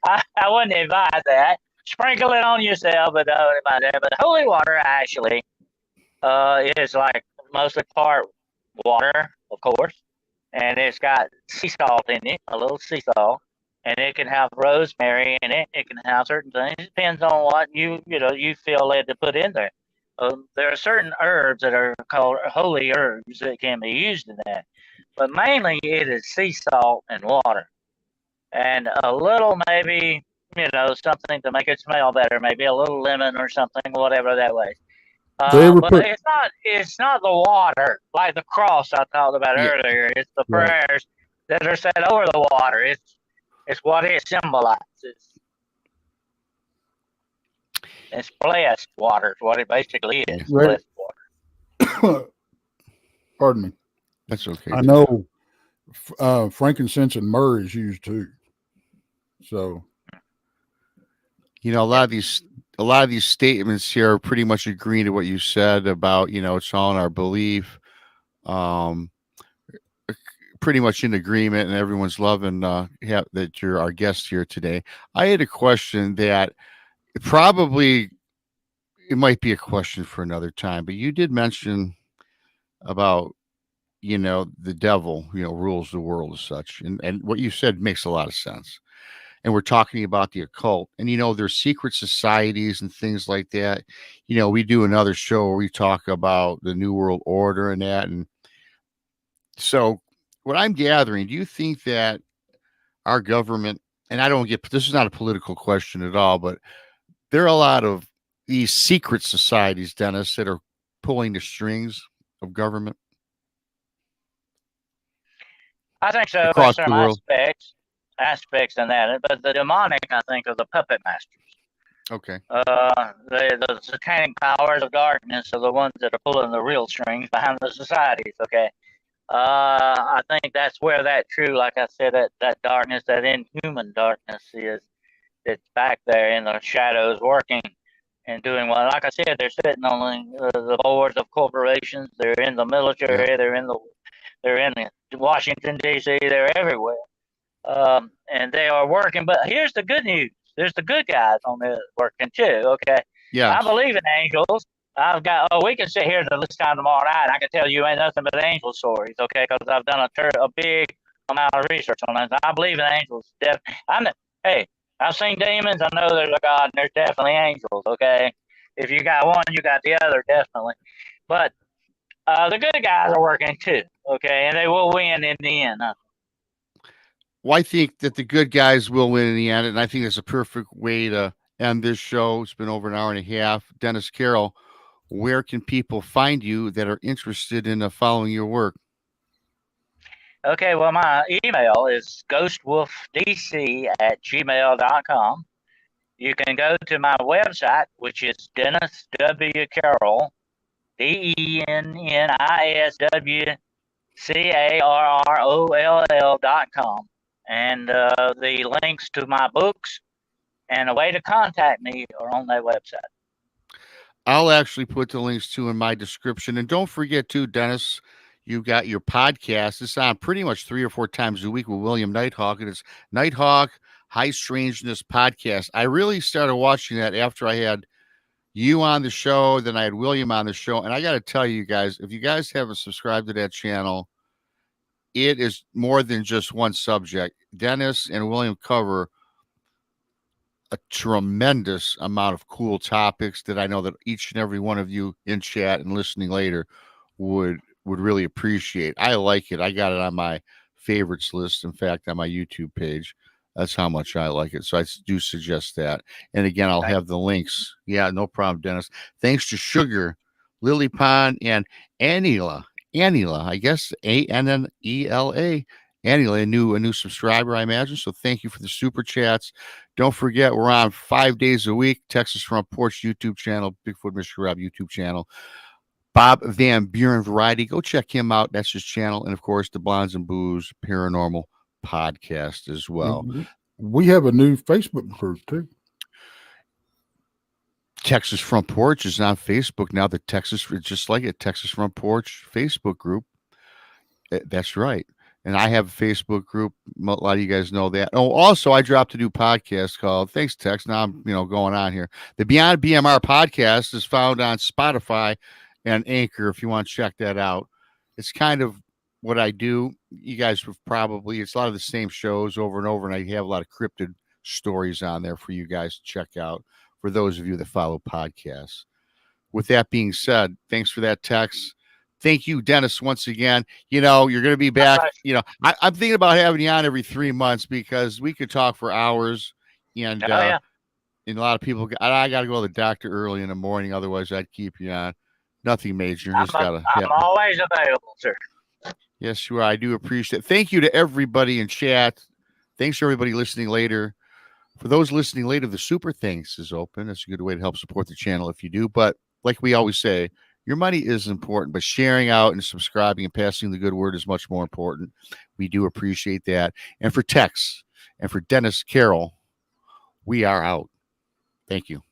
I wouldn't advise that. Sprinkle it on yourself, but don't advise that. But holy water actually is like mostly part water, of course, and it's got sea salt in it, a little sea salt, and it can have rosemary in it. It can have certain things. It depends on what you feel led to put in there. There are certain herbs that are called holy herbs that can be used in that, but mainly it is sea salt and water, and a little maybe something to make it smell better, maybe a little lemon or something, whatever that way. But it's not the water like the cross I talked about earlier. It's the prayers that are said over the water. It's what it symbolizes. It's blessed water. Is what it basically is. Blessed water. Pardon me. That's okay. I know frankincense and myrrh is used too. So, a lot of these statements here are pretty much agreeing to what you said about, it's all in our belief. Pretty much in agreement, and everyone's loving that you're our guest here today. I had a question that it might be a question for another time, but you did mention about, the devil, rules the world as such. And what you said makes a lot of sense. And we're talking about the occult, and there's secret societies and things like that. We do another show where we talk about the New World Order and that. And so what I'm gathering, do you think that our government, and this is not a political question at all, but there are a lot of these secret societies, Dennis, that are pulling the strings of government? I think so. Across the world. Aspects in that, but the demonic, I think, are the puppet masters. Okay. The satanic powers of darkness are the ones that are pulling the real strings behind the societies. Okay. I think that's where that true, like I said, that darkness, that inhuman darkness is. It's back there in the shadows, working and doing well. Like I said, they're sitting on the boards of corporations. They're in the military. Yeah. They're in Washington D.C. They're everywhere. And they are working, but here's the good news. There's the good guys on there working too. Okay. Yeah. I believe in angels. We can sit here this time tomorrow night. I can tell you ain't nothing but angel stories. Okay. Cause I've done a big amount of research on that. I believe in angels. I've seen demons. I know there's a God and there's definitely angels. Okay. If you got one, you got the other, definitely. But, the good guys are working too. Okay. And they will win in the end. Well, I think that the good guys will win in the end, and I think that's a perfect way to end this show. It's been over an hour and a half. Dennis Carroll, where can people find you that are interested in following your work? Okay, well, my email is ghostwolfdc@gmail.com. You can go to my website, which is Dennis W. Carroll, DennisWCarroll.com. And the links to my books and a way to contact me are on that website. I'll actually put the links to in my description. And don't forget, too, Dennis, you got your podcast. It's on pretty much 3 or 4 times a week with William Nighthawk. And it's Nighthawk High Strangeness Podcast. I really started watching that after I had you on the show. Then I had William on the show. And I got to tell you guys, if you guys haven't subscribed to that channel, it is more than just one subject. Dennis and William cover a tremendous amount of cool topics that I know that each and every one of you in chat and listening later would really appreciate. I like it. I got it on my favorites list. In fact, on my YouTube page. That's how much I like it. So I do suggest that. And again, I'll have the links. Yeah, no problem, Dennis. Thanks to Sugar, Lily Pond, and Anila, I guess Annela, Anila, a new subscriber, I imagine. So thank you for the super chats. Don't forget, we're on 5 days a week. Texas Front Porch YouTube channel, Bigfoot Mystery Rob YouTube channel. Bob Van Buren Variety. Go check him out. That's his channel. And of course, the Blondes and Booze Paranormal podcast as well. We have a new Facebook group too. Texas Front Porch is on Facebook now. The Texas, just like it, Texas Front Porch Facebook group. That's right. And I have a Facebook group. A lot of you guys know that. Oh, also, I dropped a new podcast called Thanks, Tex. Now I'm, going on here. The Beyond BMR podcast is found on Spotify and Anchor if you want to check that out. It's kind of what I do. You guys have probably, it's a lot of the same shows over and over, and I have a lot of cryptid stories on there for you guys to check out for those of you that follow podcasts. With that being said, thanks for that, Tex. Thank you, Dennis, once again. You're going to be back. I'm thinking about having you on every 3 months because we could talk for hours. And, and a lot of people, I got to go to the doctor early in the morning. Otherwise, I'd keep you on. Nothing major. I'm always available, sir. Yes, you are. I do appreciate it. Thank you to everybody in chat. Thanks to everybody listening later. For those listening later, the super thanks is open. That's a good way to help support the channel if you do. But like we always say, your money is important, but sharing out and subscribing and passing the good word is much more important. We do appreciate that. And for Tex and for Dennis Carroll, we are out. Thank you.